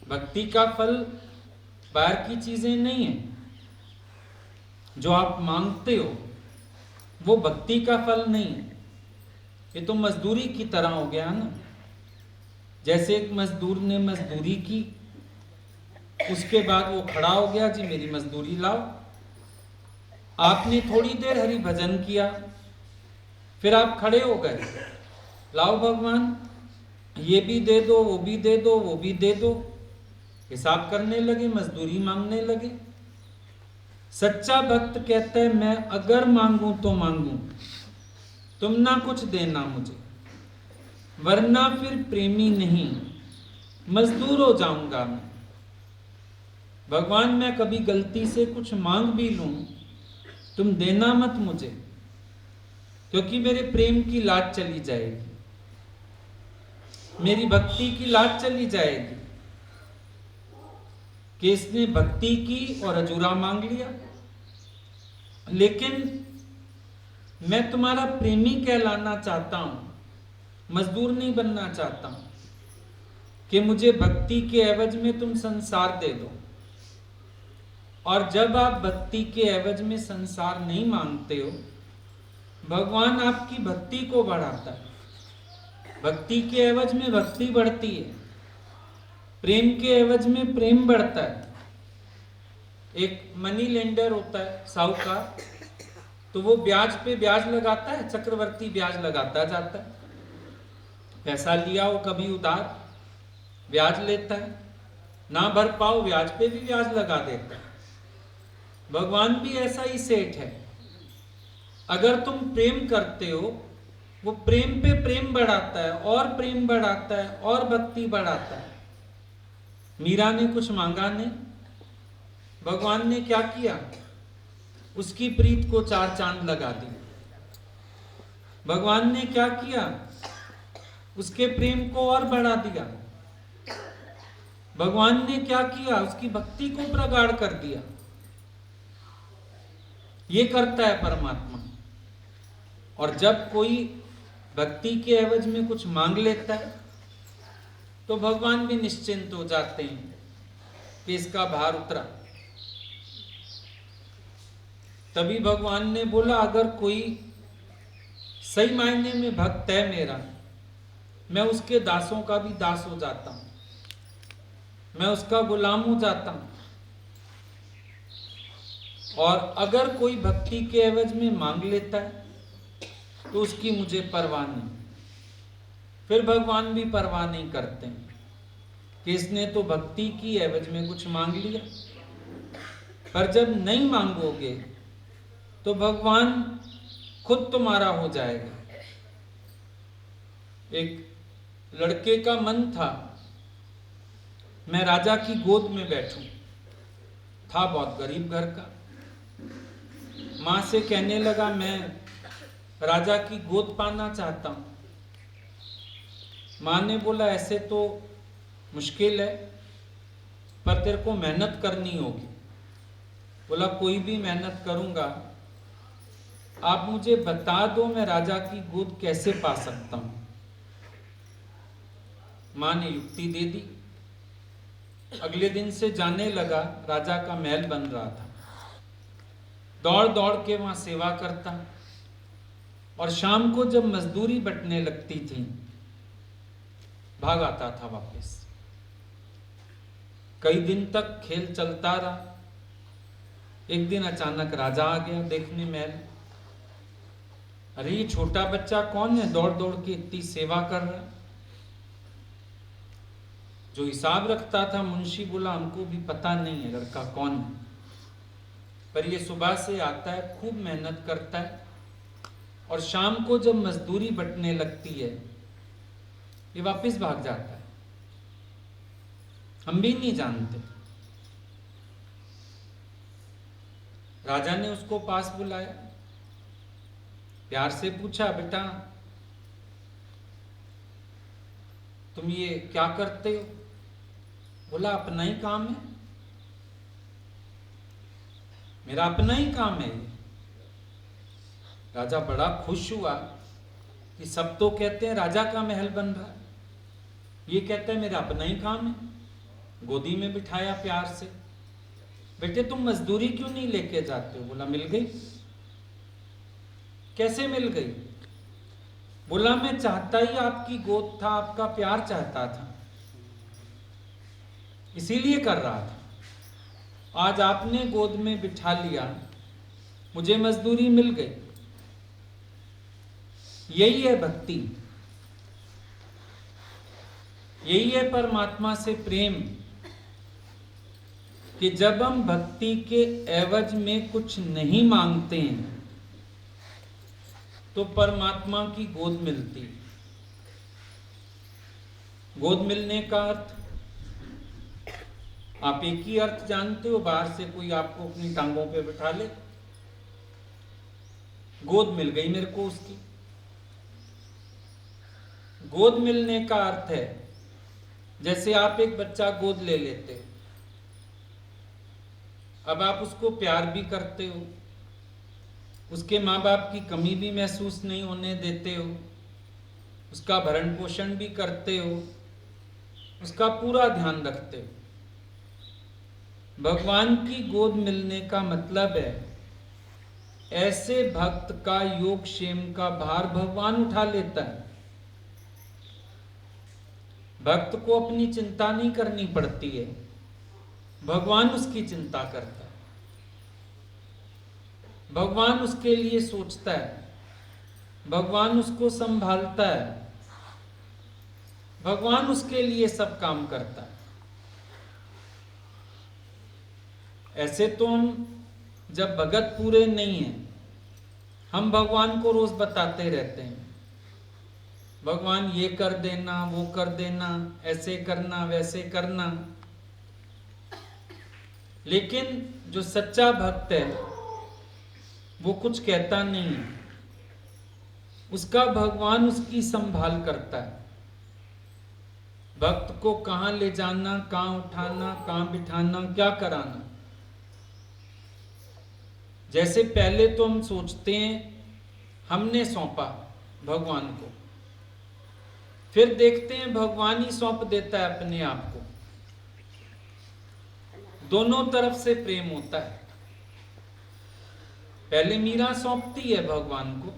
भक्ति का फल बाहर की चीजें नहीं है, जो आप मांगते हो वो भक्ति का फल नहीं है। ये तो मजदूरी की तरह हो गया ना। जैसे एक मजदूर ने मजदूरी की, उसके बाद वो खड़ा हो गया, जी मेरी मजदूरी लाओ। आपने थोड़ी देर हरि भजन किया, फिर आप खड़े हो गए, लाओ भगवान ये भी दे दो, वो भी दे दो, वो भी दे दो। हिसाब करने लगे, मजदूरी मांगने लगे। सच्चा भक्त कहता है मैं अगर मांगू तो मांगू, तुम ना कुछ देना मुझे, वरना फिर प्रेमी नहीं, मजदूर हो जाऊंगा मैं। भगवान मैं कभी गलती से कुछ मांग भी लूं, तुम देना मत मुझे, क्योंकि मेरे प्रेम की लाज चली जाएगी, मेरी भक्ति की लाज चली जाएगी कि इसने भक्ति की और अजूरा मांग लिया। लेकिन मैं तुम्हारा प्रेमी कहलाना चाहता हूं, मजदूर नहीं बनना चाहता हूं कि मुझे भक्ति के एवज में तुम संसार दे दो। और जब आप भक्ति के एवज में संसार नहीं मांगते हो, भगवान आपकी भक्ति को बढ़ाता है। भक्ति के एवज में भक्ति बढ़ती है, प्रेम के एवज में प्रेम बढ़ता है। एक मनी लेंडर होता है साहूकार, तो वो ब्याज पे ब्याज लगाता है, चक्रवर्ती ब्याज लगाता जाता है। पैसा लिया हो कभी उधार, ब्याज लेता है, ना भर पाओ ब्याज पे भी ब्याज लगा देता है। भगवान भी ऐसा ही सेठ है। अगर तुम प्रेम करते हो, वो प्रेम पे प्रेम बढ़ाता है और प्रेम बढ़ाता है और भक्ति बढ़ाता है। मीरा ने कुछ मांगा नहीं, भगवान ने क्या किया, उसकी प्रीत को 4 चांद लगा दी। भगवान ने क्या किया, उसके प्रेम को और बढ़ा दिया। भगवान ने क्या किया, उसकी भक्ति को प्रगाढ़ कर दिया। ये करता है परमात्मा। और जब कोई भक्ति के एवज में कुछ मांग लेता है, तो भगवान भी निश्चिंत हो जाते हैं कि इसका भार उतरा। तभी भगवान ने बोला, अगर कोई सही मायने में भक्त है मेरा, मैं उसके दासों का भी दास हो जाता हूं, मैं उसका गुलाम हो जाता हूं। और अगर कोई भक्ति के एवज में मांग लेता है तो उसकी मुझे परवाह नहीं। फिर भगवान भी परवाह नहीं करते कि इसने तो भक्ति की एवज में कुछ मांग लिया। पर जब नहीं मांगोगे तो भगवान खुद तुम्हारा हो जाएगा। एक लड़के का मन था मैं राजा की गोद में बैठूं, था बहुत गरीब घर का। मां से कहने लगा मैं राजा की गोद पाना चाहता हूं। मां ने बोला ऐसे तो मुश्किल है, पर तेरे को मेहनत करनी होगी। बोला कोई भी मेहनत करूंगा आप मुझे बता दो मैं राजा की गोद कैसे पा सकता हूं। मां ने युक्ति दे दी। अगले दिन से जाने लगा, राजा का महल बन रहा था। दौड़ दौड़ के वहां सेवा करता, और शाम को जब मजदूरी बंटने लगती थी भाग आता था वापस। कई दिन तक खेल चलता रहा। एक दिन अचानक राजा आ गया देखने महल। अरे ये छोटा बच्चा कौन है, दौड़ दौड़ के इतनी सेवा कर रहा। जो हिसाब रखता था मुंशी बोला हमको भी पता नहीं है लड़का कौन है, पर ये सुबह से आता है, खूब मेहनत करता है, और शाम को जब मजदूरी बंटने लगती है ये वापस भाग जाता है। हम भी नहीं जानते। राजा ने उसको पास बुलाया, प्यार से पूछा, बेटा तुम ये क्या करते हो? बोला अपना ही काम है, मेरा अपना ही काम है। राजा बड़ा खुश हुआ कि सब तो कहते हैं राजा का महल बन रहा है, ये कहता है मेरा अपना ही काम है। गोदी में बिठाया प्यार से, बेटे तुम मजदूरी क्यों नहीं लेके जाते हो? बोला मिल गई। कैसे मिल गई? बोला मैं चाहता ही आपकी गोद था, आपका प्यार चाहता था, इसीलिए कर रहा था। आज आपने गोद में बिठा लिया, मुझे मजदूरी मिल गई। यही है भक्ति, यही है परमात्मा से प्रेम, कि जब हम भक्ति के एवज में कुछ नहीं मांगते हैं तो परमात्मा की गोद मिलती। गोद मिलने का अर्थ आप एक ही अर्थ जानते हो, बाहर से कोई आपको अपनी टांगों पे बिठा ले, गोद मिल गई मेरे को उसकी। गोद मिलने का अर्थ है जैसे आप एक बच्चा गोद ले लेते हो, अब आप उसको प्यार भी करते हो, उसके माँ बाप की कमी भी महसूस नहीं होने देते हो, उसका भरण पोषण भी करते हो, उसका पूरा ध्यान रखते हो। भगवान की गोद मिलने का मतलब है ऐसे भक्त का योग क्षेम का भार भगवान उठा लेता है। भक्त को अपनी चिंता नहीं करनी पड़ती है, भगवान उसकी चिंता करता है, भगवान उसके लिए सोचता है, भगवान उसको संभालता है, भगवान उसके लिए सब काम करता है। ऐसे तो हम जब भगत पूरे नहीं हैं, हम भगवान को रोज बताते रहते हैं, भगवान ये कर देना, वो कर देना, ऐसे करना, वैसे करना। लेकिन जो सच्चा भक्त है वो कुछ कहता नहीं है, उसका भगवान उसकी संभाल करता है। भक्त को कहां ले जाना, कहां उठाना, कहां बिठाना, क्या कराना। जैसे पहले तो हम सोचते हैं हमने सौंपा भगवान को, फिर देखते हैं भगवान ही सौंप देता है अपने आप को। दोनों तरफ से प्रेम होता है। पहले मीरा सौंपती है भगवान को,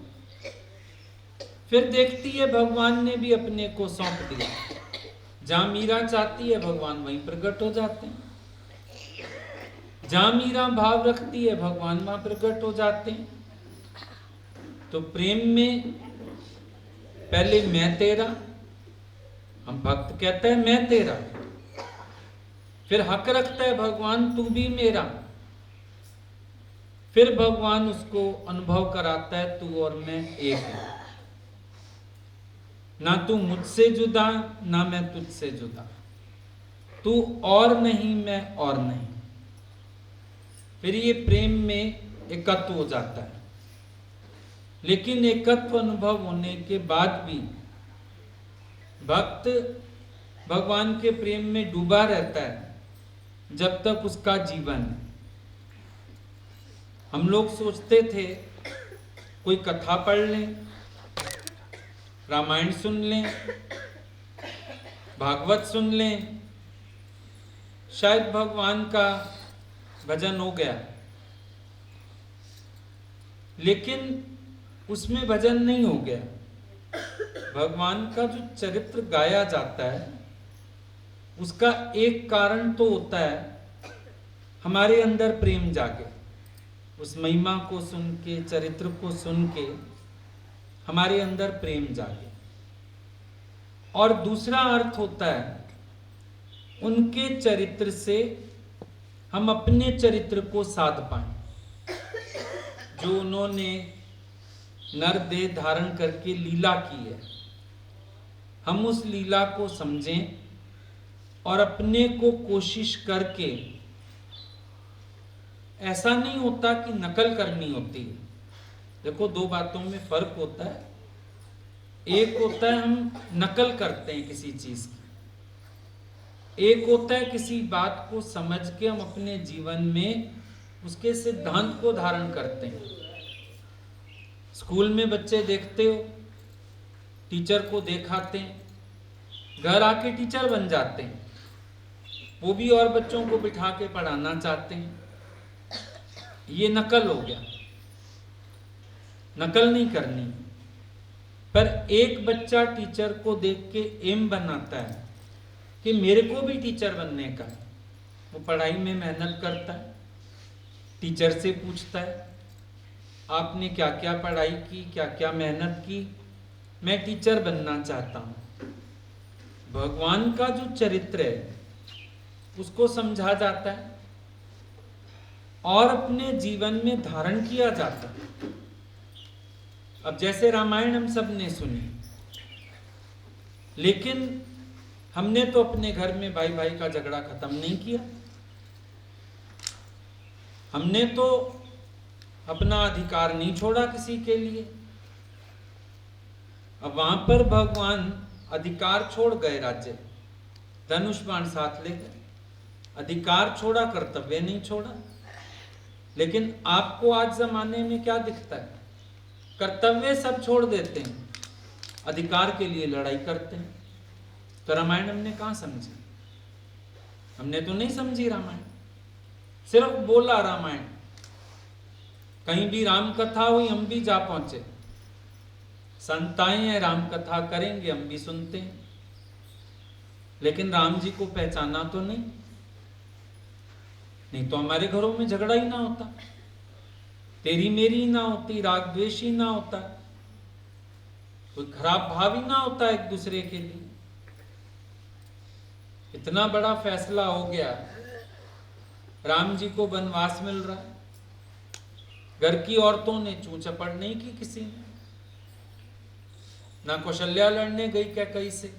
फिर देखती है भगवान ने भी अपने को सौंप दिया। जहां मीरा चाहती है भगवान वहीं प्रकट हो जाते हैं, जहां मीरा भाव रखती है भगवान वहां प्रकट हो जाते हैं। तो प्रेम में पहले मैं तेरा, हम भक्त कहता है मैं तेरा, फिर हक रखता है भगवान तू भी मेरा, फिर भगवान उसको अनुभव कराता है तू और मैं एक है, ना तू मुझसे जुदा ना मैं तुझसे जुदा, तू और नहीं मैं और नहीं। फिर ये प्रेम में एकत्व हो जाता है। लेकिन एकत्व अनुभव होने के बाद भी भक्त भगवान के प्रेम में डूबा रहता है जब तक उसका जीवन है। हम लोग सोचते थे कोई कथा पढ़ लें, रामायण सुन लें, भागवत सुन लें, शायद भगवान का भजन हो गया। लेकिन उसमें भजन नहीं हो गया। भगवान का जो चरित्र गाया जाता है उसका एक कारण तो होता है हमारे अंदर प्रेम जागे, उस महिमा को सुन के, चरित्र को सुन के हमारे अंदर प्रेम जागे। और दूसरा अर्थ होता है उनके चरित्र से हम अपने चरित्र को साध पाएं। जो उन्होंने नर देह धारण करके लीला की है, हम उस लीला को समझें और अपने को कोशिश करके, ऐसा नहीं होता कि नकल करनी होती है। देखो, दो बातों में फर्क होता है। एक होता है हम नकल करते हैं किसी चीज की, एक होता है किसी बात को समझ के हम अपने जीवन में उसके सिद्धांत को धारण करते हैं। स्कूल में बच्चे देखते हो, टीचर को देखाते हैं, घर आके टीचर बन जाते हैं, वो भी और बच्चों को बिठा के पढ़ाना चाहते हैं। ये नकल हो गया। नकल नहीं करनी। पर एक बच्चा टीचर को देख के एम बनाता है कि मेरे को भी टीचर बनने का। वो पढ़ाई में मेहनत करता है, टीचर से पूछता है आपने क्या क्या पढ़ाई की, क्या क्या मेहनत की, मैं टीचर बनना चाहता हूँ। भगवान का जो चरित्र है उसको समझा जाता है और अपने जीवन में धारण किया जाता है। अब जैसे रामायण हम सब ने सुनी, लेकिन हमने तो अपने घर में भाई भाई का झगड़ा खत्म नहीं किया। हमने तो अपना अधिकार नहीं छोड़ा किसी के लिए। अब वहां पर भगवान अधिकार छोड़ गए, राज्य धनुष बाण साथ ले गए, अधिकार छोड़ा, कर्तव्य नहीं छोड़ा। लेकिन आपको आज जमाने में क्या दिखता है? कर्तव्य सब छोड़ देते हैं, अधिकार के लिए लड़ाई करते हैं। तो रामायण हमने कहाँ समझी? हमने तो नहीं समझी रामायण, सिर्फ बोला रामायण। कहीं भी राम कथा हुई हम भी जा पहुंचे, संत आए हैं राम कथा करेंगे, हम भी सुनते हैं, लेकिन राम जी को पहचाना तो नहीं। नहीं तो हमारे घरों में झगड़ा ही ना होता, तेरी मेरी ही ना होती, राग द्वेष ही ना होता, कोई खराब भाव ही ना होता एक दूसरे के लिए। इतना बड़ा फैसला हो गया, राम जी को वनवास मिल रहा है, घर की औरतों ने चूं चपड़ नहीं की किसी ने, ना कौशल्या लड़ने गई क्या कहीं से,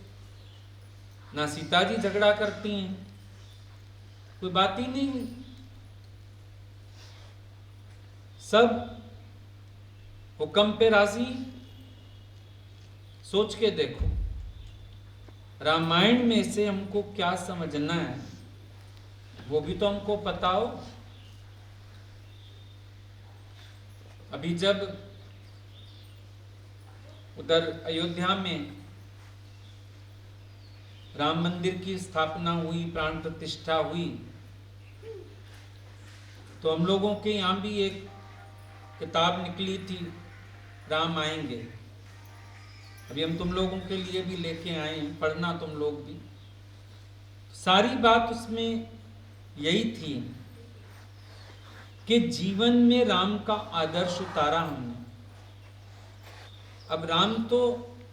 ना सीता जी झगड़ा करती हैं, कोई बात ही नहीं हुई। सब हुक्म पे राजी। सोच के देखो, रामायण में से हमको क्या समझना है वो भी तो हमको पता हो। अभी जब उधर अयोध्या में राम मंदिर की स्थापना हुई, प्राण प्रतिष्ठा हुई, तो हम लोगों के यहाँ भी एक किताब निकली थी, राम आएंगे। अभी हम तुम लोगों के लिए भी लेके आए हैं, पढ़ना तुम लोग भी। सारी बात उसमें यही थी कि जीवन में राम का आदर्श उतारा हमने। अब राम तो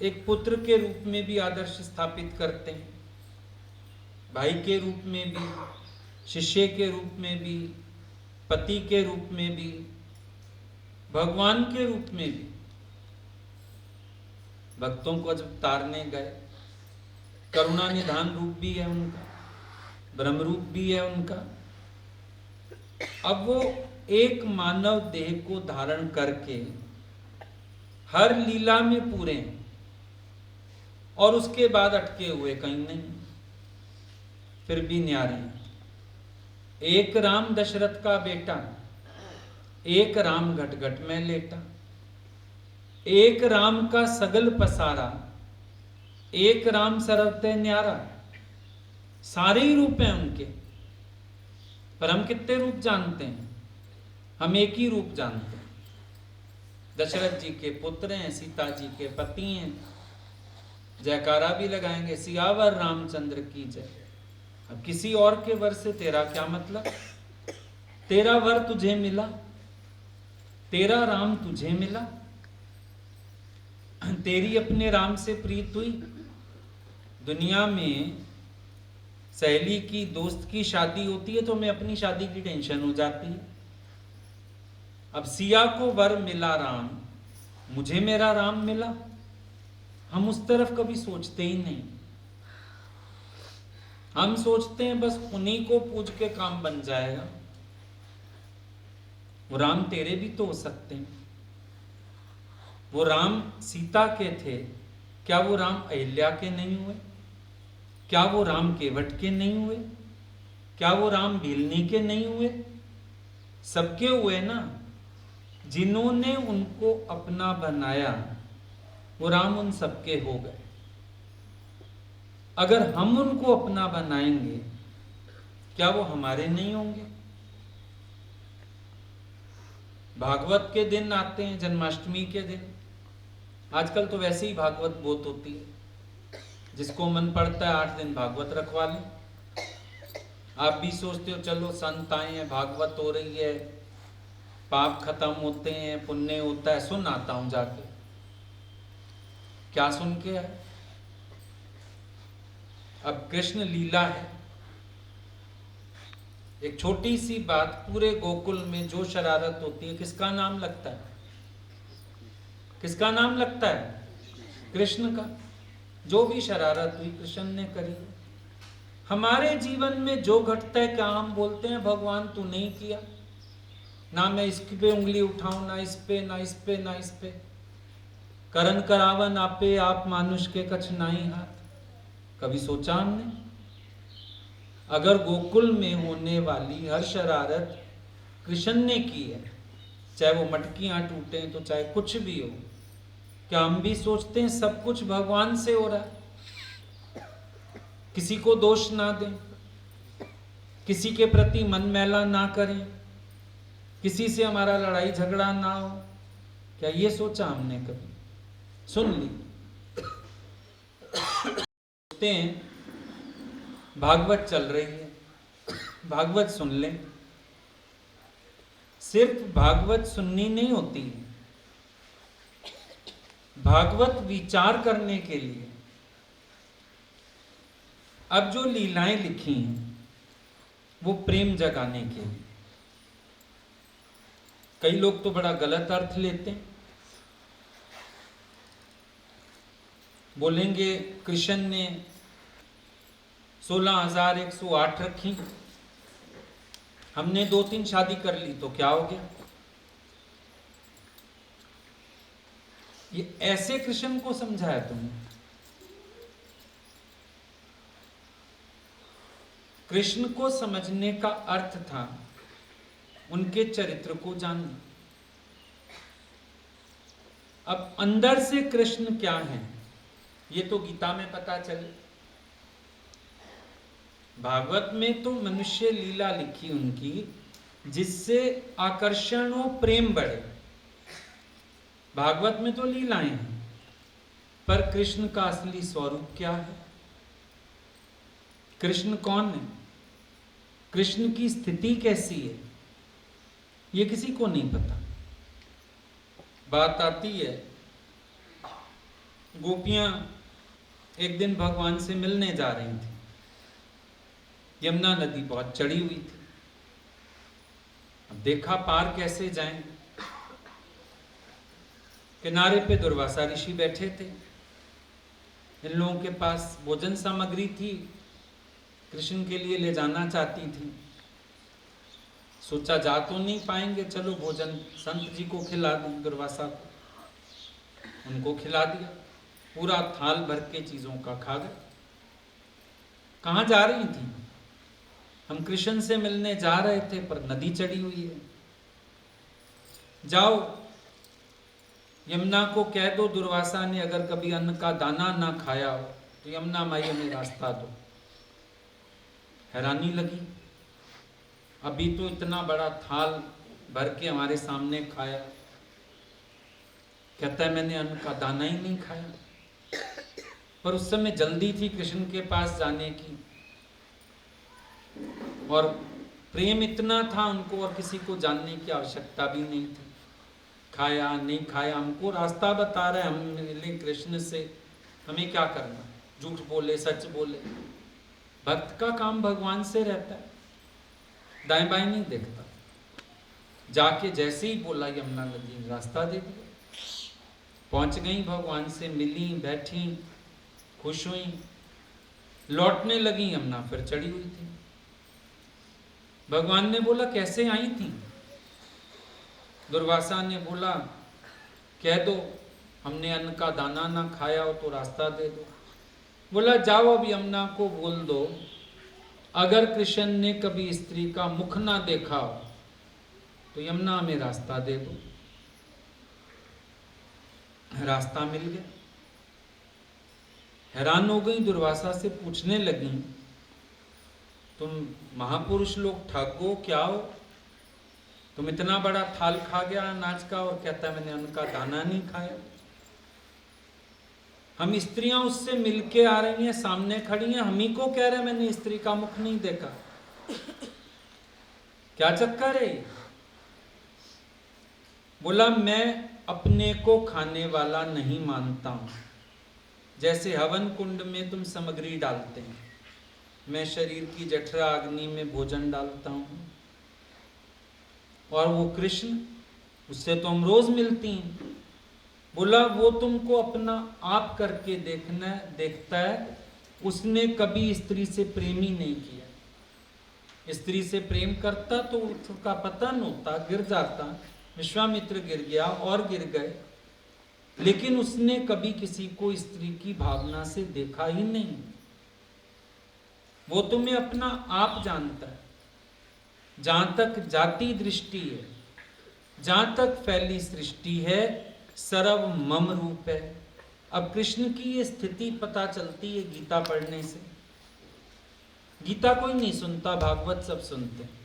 एक पुत्र के रूप में भी आदर्श स्थापित करते हैं, भाई के रूप में भी, शिष्य के रूप में भी, पति के रूप में भी, भगवान के रूप में भी। भक्तों को जब तारने गए, करुणा निधान रूप भी है उनका, ब्रह्म रूप भी है उनका। अब वो एक मानव देह को धारण करके हर लीला में पूरे हैं और उसके बाद अटके हुए कहीं नहीं, फिर भी न्यारे हैं। एक राम दशरथ का बेटा, एक राम घट घट में लेटा। एक राम का सगल पसारा, एक राम सरवते न्यारा। सारे ही रूप हैं उनके, पर हम कितने रूप जानते हैं? हम एक ही रूप जानते हैं। दशरथ जी के पुत्र हैं, सीता जी के पति हैं। जयकारा भी लगाएंगे, सियावर रामचंद्र की जय। अब किसी और के वर से तेरा क्या मतलब? तेरा वर तुझे मिला, तेरा राम तुझे मिला, तेरी अपने राम से प्रीत हुई। दुनिया में सहेली की, दोस्त की शादी होती है तो हमें अपनी शादी की टेंशन हो जाती है। अब सिया को वर मिला राम, मुझे मेरा राम मिला, हम उस तरफ कभी सोचते ही नहीं। हम सोचते हैं बस उन्हीं को पूज के काम बन जाएगा। वो राम तेरे भी तो हो सकते हैं। वो राम सीता के थे, क्या वो राम अहिल्या के नहीं हुए? क्या वो राम केवट के नहीं हुए? क्या वो राम भीलनी के नहीं हुए? सबके हुए ना। जिन्होंने उनको अपना बनाया वो राम उन सबके हो गए। अगर हम उनको अपना बनाएंगे, क्या वो हमारे नहीं होंगे? भागवत के दिन आते हैं, जन्माष्टमी के दिन। आजकल तो वैसे ही भागवत बहुत होती है, जिसको मन पड़ता है 8 दिन भागवत रखवा लें। आप भी सोचते हो चलो संत आए हैं, भागवत हो रही है, पाप खत्म होते हैं, पुण्य होता है, सुन आता हूं जाके। क्या सुन के आए? अब कृष्ण लीला है। एक छोटी सी बात, पूरे गोकुल में जो शरारत होती है किसका नाम लगता है? किसका नाम लगता है? कृष्ण का। जो भी शरारत हुई कृष्ण ने करी। हमारे जीवन में जो घटता है क्या हम बोलते हैं भगवान तू नहीं किया? ना मैं इस पे उंगली उठाऊं, ना इस पे, ना इस पे, ना इस पे। करन करावन आपे, आप मानुष के कछ नाई हाथ। कभी सोचा हमने? अगर गोकुल में होने वाली हर शरारत कृष्ण ने की है, चाहे वो मटकियां टूटे तो चाहे कुछ भी हो, क्या हम भी सोचते हैं सब कुछ भगवान से हो रहा है? किसी को दोष ना दें, किसी के प्रति मन मैला ना करें, किसी से हमारा लड़ाई झगड़ा ना हो? क्या ये सोचा हमने कभी? सुन ली। सोचते हैं भागवत चल रही है, भागवत सुन लें। सिर्फ भागवत सुननी नहीं होती है, भागवत विचार करने के लिए। अब जो लीलाएं लिखी हैं वो प्रेम जगाने के लिए। कई लोग तो बड़ा गलत अर्थ लेते हैं, बोलेंगे कृष्ण ने 16,108 रखी, हमने 2-3 शादी कर ली तो क्या हो गया? ये ऐसे कृष्ण को समझाया तुमने? कृष्ण को समझने का अर्थ था उनके चरित्र को जानना। अब अंदर से कृष्ण क्या है ये तो गीता में पता चले। भागवत में तो मनुष्य लीला लिखी उनकी जिससे आकर्षण और प्रेम बढ़े। भागवत में तो लीलाएं हैं, पर कृष्ण का असली स्वरूप क्या है? कृष्ण कौन है? कृष्ण की स्थिति कैसी है? ये किसी को नहीं पता। बात आती है, गोपियां एक दिन भगवान से मिलने जा रही थी। यमुना नदी बहुत चढ़ी हुई थी। अब देखा पार कैसे जाएं। किनारे पे दुर्वासा ऋषि बैठे थे। इन लोगों के पास भोजन सामग्री थी, कृष्ण के लिए ले जाना चाहती थी। सोचा जा तो नहीं पाएंगे, चलो भोजन संत जी को खिला दें, दुर्वासा को। उनको खिला दिया, पूरा थाल भर के चीजों का खा गए। कहाँ जा रही थी? हम कृष्ण से मिलने जा रहे थे, पर नदी चढ़ी हुई है। जाओ यमुना को कह दो दुर्वासा ने अगर कभी अन्न का दाना ना खाया हो तो यमुना माई हमें रास्ता दो। हैरानी लगी, अभी तो इतना बड़ा थाल भर के हमारे सामने खाया, कहता है मैंने अन्न का दाना ही नहीं खाया। पर उस समय जल्दी थी कृष्ण के पास जाने की, और प्रेम इतना था उनको और किसी को जानने की आवश्यकता भी नहीं थी। खाया नहीं खाया, हमको रास्ता बता रहे, हम मिले कृष्ण से, हमें क्या करना, झूठ बोले सच बोले। भक्त का काम भगवान से रहता है, दाएं बाएं नहीं देखता। जाके जैसे ही बोला यमुना नदी रास्ता दे दिया, पहुंच गई, भगवान से मिली, बैठी, खुश हुई, लौटने लगी यमुना फिर चढ़ी हुई थी। भगवान ने बोला कैसे आई थी? दुर्वासा ने बोला कह दो हमने अन्न का दाना ना खाया हो तो रास्ता दे दो। बोला जाओ अब यमुना को बोल दो अगर कृष्ण ने कभी स्त्री का मुख ना देखा हो तो यमुना में रास्ता दे दो। रास्ता मिल गया। हैरान हो गई, दुर्वासा से पूछने लगी तुम महापुरुष लोग ठग हो क्या हो? तुम इतना बड़ा थाल खा गया अनाज का और कहता है मैंने अन्न का दाना नहीं खाया। हम स्त्रियां उससे मिलके आ रही हैं, सामने खड़ी हैं, हम ही को कह रहे हैं मैंने स्त्री का मुख नहीं देखा। क्या चक्कर है? बोला मैं अपने को खाने वाला नहीं मानता हूं। जैसे हवन कुंड में तुम सामग्री डालते हैं, मैं शरीर की जठरा अग्नि में भोजन डालता हूं, और वो कृष्ण उससे तो हम रोज मिलती हैं। बोला वो तुमको अपना आप करके देखता है, उसने कभी स्त्री से प्रेम ही नहीं किया। स्त्री से प्रेम करता तो उसका पतन होता, गिर जाता, विश्वामित्र गिर गया और गिर गए, लेकिन उसने कभी किसी को स्त्री की भावना से देखा ही नहीं। वो तुम्हें अपना आप जानता है। जहां तक जाति दृष्टि है, जहां तक फैली सृष्टि है, सर्व मम रूप है। अब कृष्ण की ये स्थिति पता चलती है गीता पढ़ने से। गीता कोई नहीं सुनता, भागवत सब सुनते हैं,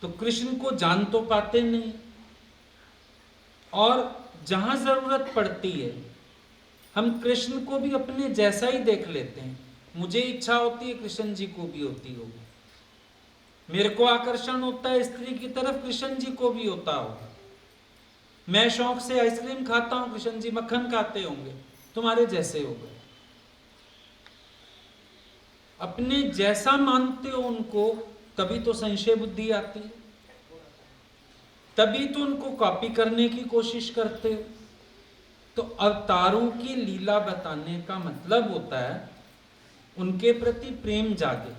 तो कृष्ण को जान तो पाते नहीं, और जहां जरूरत पड़ती है हम कृष्ण को भी अपने जैसा ही देख लेते हैं। मुझे इच्छा होती है कृष्ण जी को भी होती होगी, मेरे को आकर्षण होता है स्त्री की तरफ, कृष्ण जी को भी होता होगा। मैं शौक से आइसक्रीम खाता हूं, कृष्ण जी मक्खन खाते होंगे, तुम्हारे जैसे हो गए। अपने जैसा मानते हो उनको, तभी तो संशय बुद्धि आती है, तभी तो उनको कॉपी करने की कोशिश करते हो। तो अवतारों की लीला बताने का मतलब होता है उनके प्रति प्रेम जागे।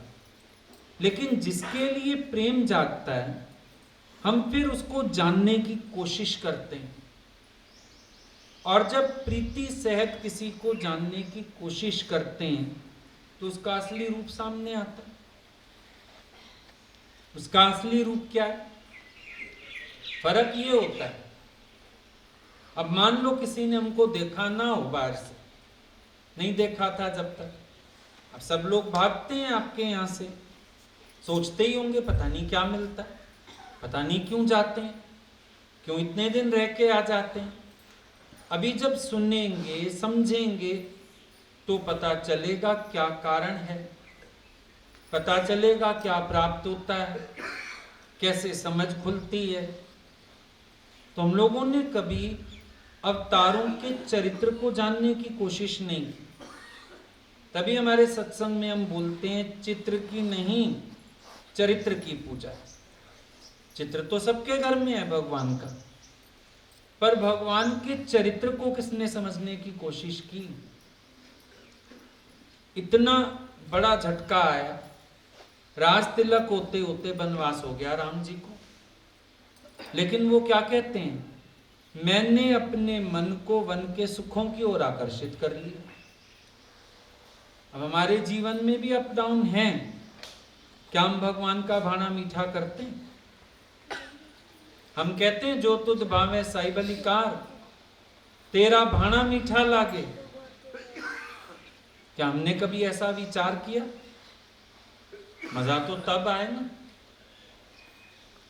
लेकिन जिसके लिए प्रेम जागता है हम फिर उसको जानने की कोशिश करते हैं, और जब प्रीति सहित किसी को जानने की कोशिश करते हैं तो उसका असली रूप सामने आता है। उसका असली रूप क्या है? फर्क ये होता है, अब मान लो किसी ने हमको देखा ना हो, बाहर से नहीं देखा था जब तक, अब सब लोग भागते हैं आपके यहां से, सोचते ही होंगे पता नहीं क्या मिलता है, पता नहीं क्यों जाते हैं, क्यों इतने दिन रह के आ जाते हैं। अभी जब सुनेंगे समझेंगे तो पता चलेगा क्या कारण है, पता चलेगा क्या प्राप्त होता है, कैसे समझ खुलती है। तो हम लोगों ने कभी अवतारों के चरित्र को जानने की कोशिश नहीं की। तभी हमारे सत्संग में हम बोलते हैं चित्र की नहीं, चरित्र की पूजा। चित्र तो सबके घर में है भगवान का, पर भगवान के चरित्र को किसने समझने की कोशिश की? इतना बड़ा झटका आया, राज तिलक होते होते वनवास हो गया राम जी को, लेकिन वो क्या कहते हैं, मैंने अपने मन को वन के सुखों की ओर आकर्षित कर लिया। अब हमारे जीवन में भी अप डाउन हैं, क्या हम भगवान का भाना मीठा करते हैं? हम कहते हैं जो तुझ भावे साई बलिकार, तेरा भाना मीठा लागे। क्या हमने कभी ऐसा विचार किया? मजा तो तब आए ना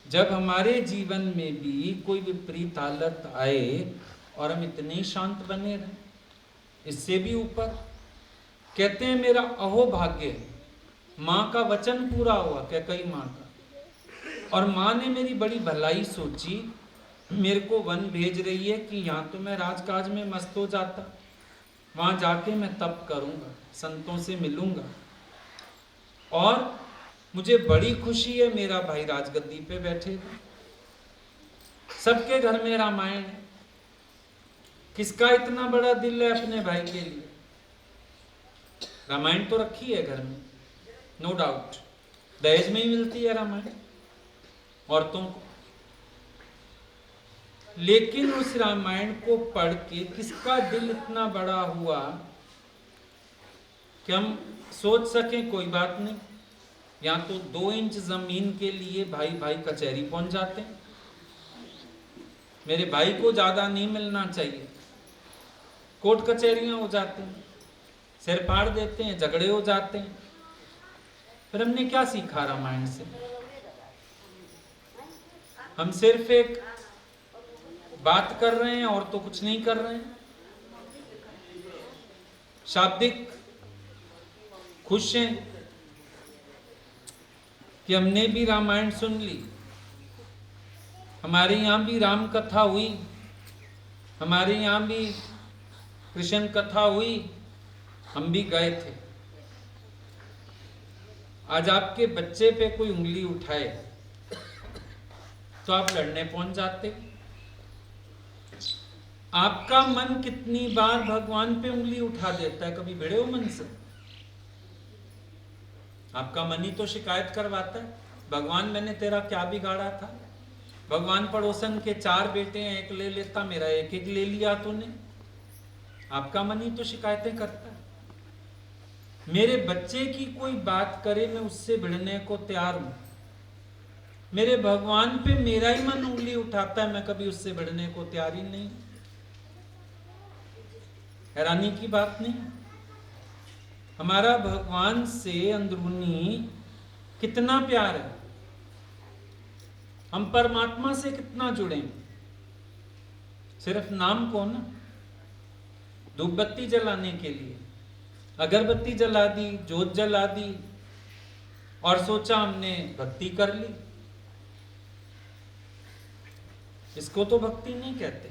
जब हमारे जीवन में भी कोई विपरीत हालत आए और हम इतने शांत बने रहे। इससे भी ऊपर कहते हैं मेरा अहो भाग्य, माँ का वचन पूरा हुआ, क्या कई माँ का, और माँ ने मेरी बड़ी भलाई सोची, मेरे को वन भेज रही है कि यहाँ तो मैं राजकाज में मस्त हो जाता, वहाँ जाके मैं तप करूँगा, संतों से मिलूँगा, और मुझे बड़ी खुशी है मेरा भाई राजगद्दी पे बैठेगा। सबके घर में रामायण है, किसका इतना बड़ा दिल है अपने भाई के लिए? रामायण तो रखी है घर में, नो डाउट, दहेज में ही मिलती है रामायण औरतों को, लेकिन उस रामायण को पढ़ के किसका दिल इतना बड़ा हुआ कि हम सोच सकें कोई बात नहीं, या तो 2 इंच जमीन के लिए भाई भाई कचहरी पहुंच जाते हैं, मेरे भाई को ज्यादा नहीं मिलना चाहिए, कोर्ट कचहरियां हो जाती हैं, सिर फाड़ देते हैं, झगड़े हो जाते हैं। फिर हमने क्या सीखा रामायण से? हम सिर्फ एक बात कर रहे हैं और तो कुछ नहीं कर रहे हैं। शाब्दिक खुश हैं कि हमने भी रामायण सुन ली, हमारे यहाँ भी राम कथा हुई, हमारे यहाँ भी कृष्ण कथा हुई, हम भी गए थे। आज आपके बच्चे पे कोई उंगली उठाए तो आप लड़ने पहुंच जाते। आपका मन कितनी बार भगवान पे उंगली उठा देता है? कभी भिड़े हो मन से? आपका मन ही तो शिकायत करवाता है, भगवान मैंने तेरा क्या बिगाड़ा था? भगवान पड़ोसन के 4 बेटे हैं, एक ले लेता, मेरा एक एक ले लिया तूने। आपका मन ही तो शिकायतें करता है। मेरे बच्चे की कोई बात करे मैं उससे भिड़ने को तैयार हूं, मेरे भगवान पे मेरा ही मन उंगली उठाता है, मैं कभी उससे भिड़ने को तैयार ही नहीं। हैरानी की बात नहीं? हमारा भगवान से अंदरूनी कितना प्यार है, हम परमात्मा से कितना जुड़े। सिर्फ नाम को ना, धूप बत्ती जलाने के लिए अगरबत्ती जला दी, जोत जला दी और सोचा हमने भक्ति कर ली, इसको तो भक्ति नहीं कहते।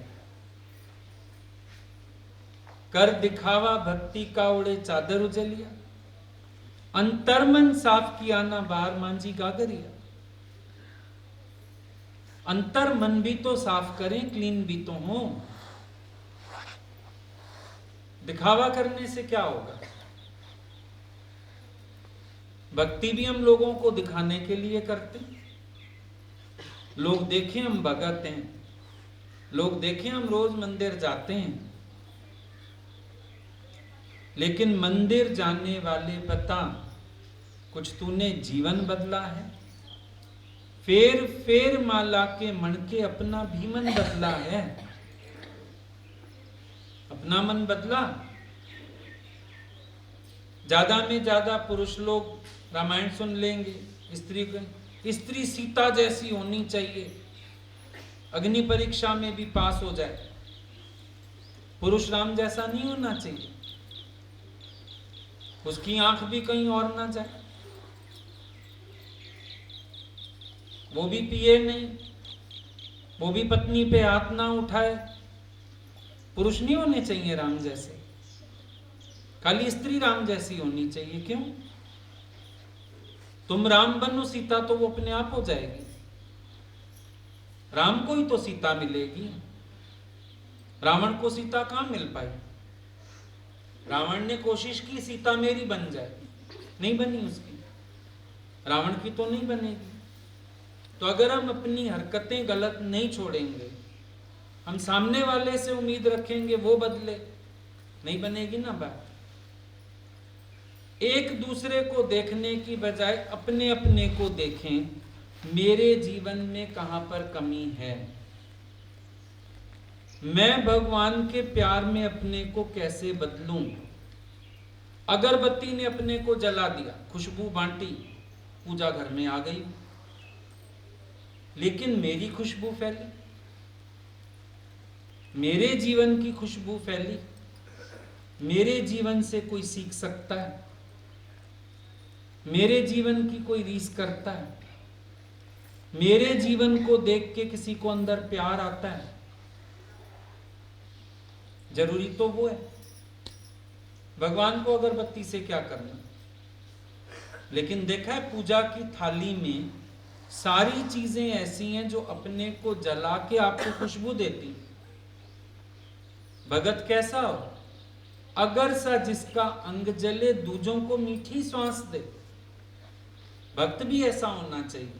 कर दिखावा भक्ति का उड़े चादर उजलिया, अंतर्मन साफ किया ना बाहर मांझी गागरिया। अंतर मन भी तो साफ करें, क्लीन भी तो हो। दिखावा करने से क्या होगा? भक्ति भी हम लोगों को दिखाने के लिए करते हैं, लोग देखें हम भगत हैं, लोग देखें हम रोज मंदिर जाते हैं। लेकिन मंदिर जाने वाले बता, कुछ तूने जीवन बदला है? फेर फेर माला के मन के अपना भी मन बदला है? अपना मन बदला? ज्यादा में ज्यादा पुरुष लोग रामायण सुन लेंगे, स्त्री सीता जैसी होनी चाहिए, अग्नि परीक्षा में भी पास हो जाए। पुरुष राम जैसा नहीं होना चाहिए, उसकी आंख भी कहीं और ना जाए, वो भी पिए नहीं, वो भी पत्नी पे हाथ ना उठाए। पुरुष नहीं होने चाहिए राम जैसे, खाली स्त्री राम जैसी होनी चाहिए। क्यों? तुम राम बनो सीता तो वो अपने आप हो जाएगी, राम को ही तो सीता मिलेगी, रावण को सीता कहां मिल पाई? रावण ने कोशिश की सीता मेरी बन जाए, नहीं बनी उसकी, रावण की तो नहीं बनेगी। तो अगर हम अपनी हरकतें गलत नहीं छोड़ेंगे, हम सामने वाले से उम्मीद रखेंगे वो बदले, नहीं बनेगी ना बात। एक दूसरे को देखने की बजाय अपने अपने को देखें मेरे जीवन में कहां पर कमी है, मैं भगवान के प्यार में अपने को कैसे बदलूं। अगरबत्ती ने अपने को जला दिया, खुशबू बांटी, पूजा घर में आ गई, लेकिन मेरी खुशबू फैली, मेरे जीवन की खुशबू फैली, मेरे जीवन से कोई सीख सकता है, मेरे जीवन की कोई रीस करता है, मेरे जीवन को देख के किसी को अंदर प्यार आता है, जरूरी तो वो है। भगवान को अगरबत्ती से क्या करना। लेकिन देखा है पूजा की थाली में सारी चीजें ऐसी हैं जो अपने को जला के आपको खुशबू देती। भगत कैसा हो, अगर सा जिसका अंग जले दूजों को मीठी श्वास दे। भक्त भी ऐसा होना चाहिए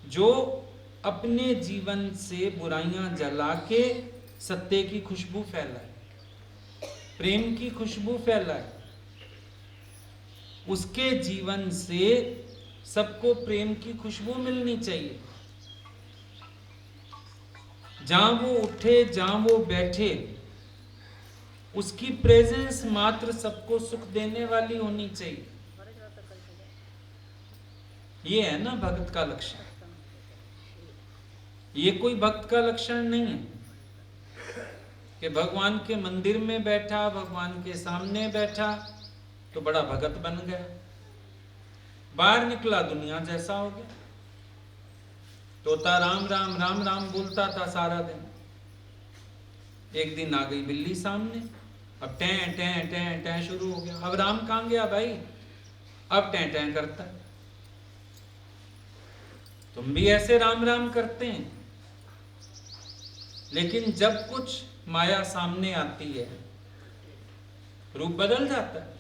जो अपने जीवन से बुराइयां जला के सत्य की खुशबू फैलाए, प्रेम की खुशबू फैलाए, उसके जीवन से सबको प्रेम की खुशबू मिलनी चाहिए। जहां वो उठे, जहां वो बैठे, उसकी प्रेजेंस मात्र सबको सुख देने वाली होनी चाहिए। ये है ना भक्त का लक्षण। ये कोई भक्त का लक्षण नहीं है कि भगवान के मंदिर में बैठा, भगवान के सामने बैठा तो बड़ा भगत बन गया, बाहर निकला दुनिया जैसा हो गया। तोता राम राम राम राम बोलता था सारा दिन, एक दिन आ गई बिल्ली सामने, अब टें टें टें टें शुरू हो गया। अब राम कहां गया भाई, अब टें टें करता है। तुम भी ऐसे राम राम करते हैं, लेकिन जब कुछ माया सामने आती है रूप बदल जाता है।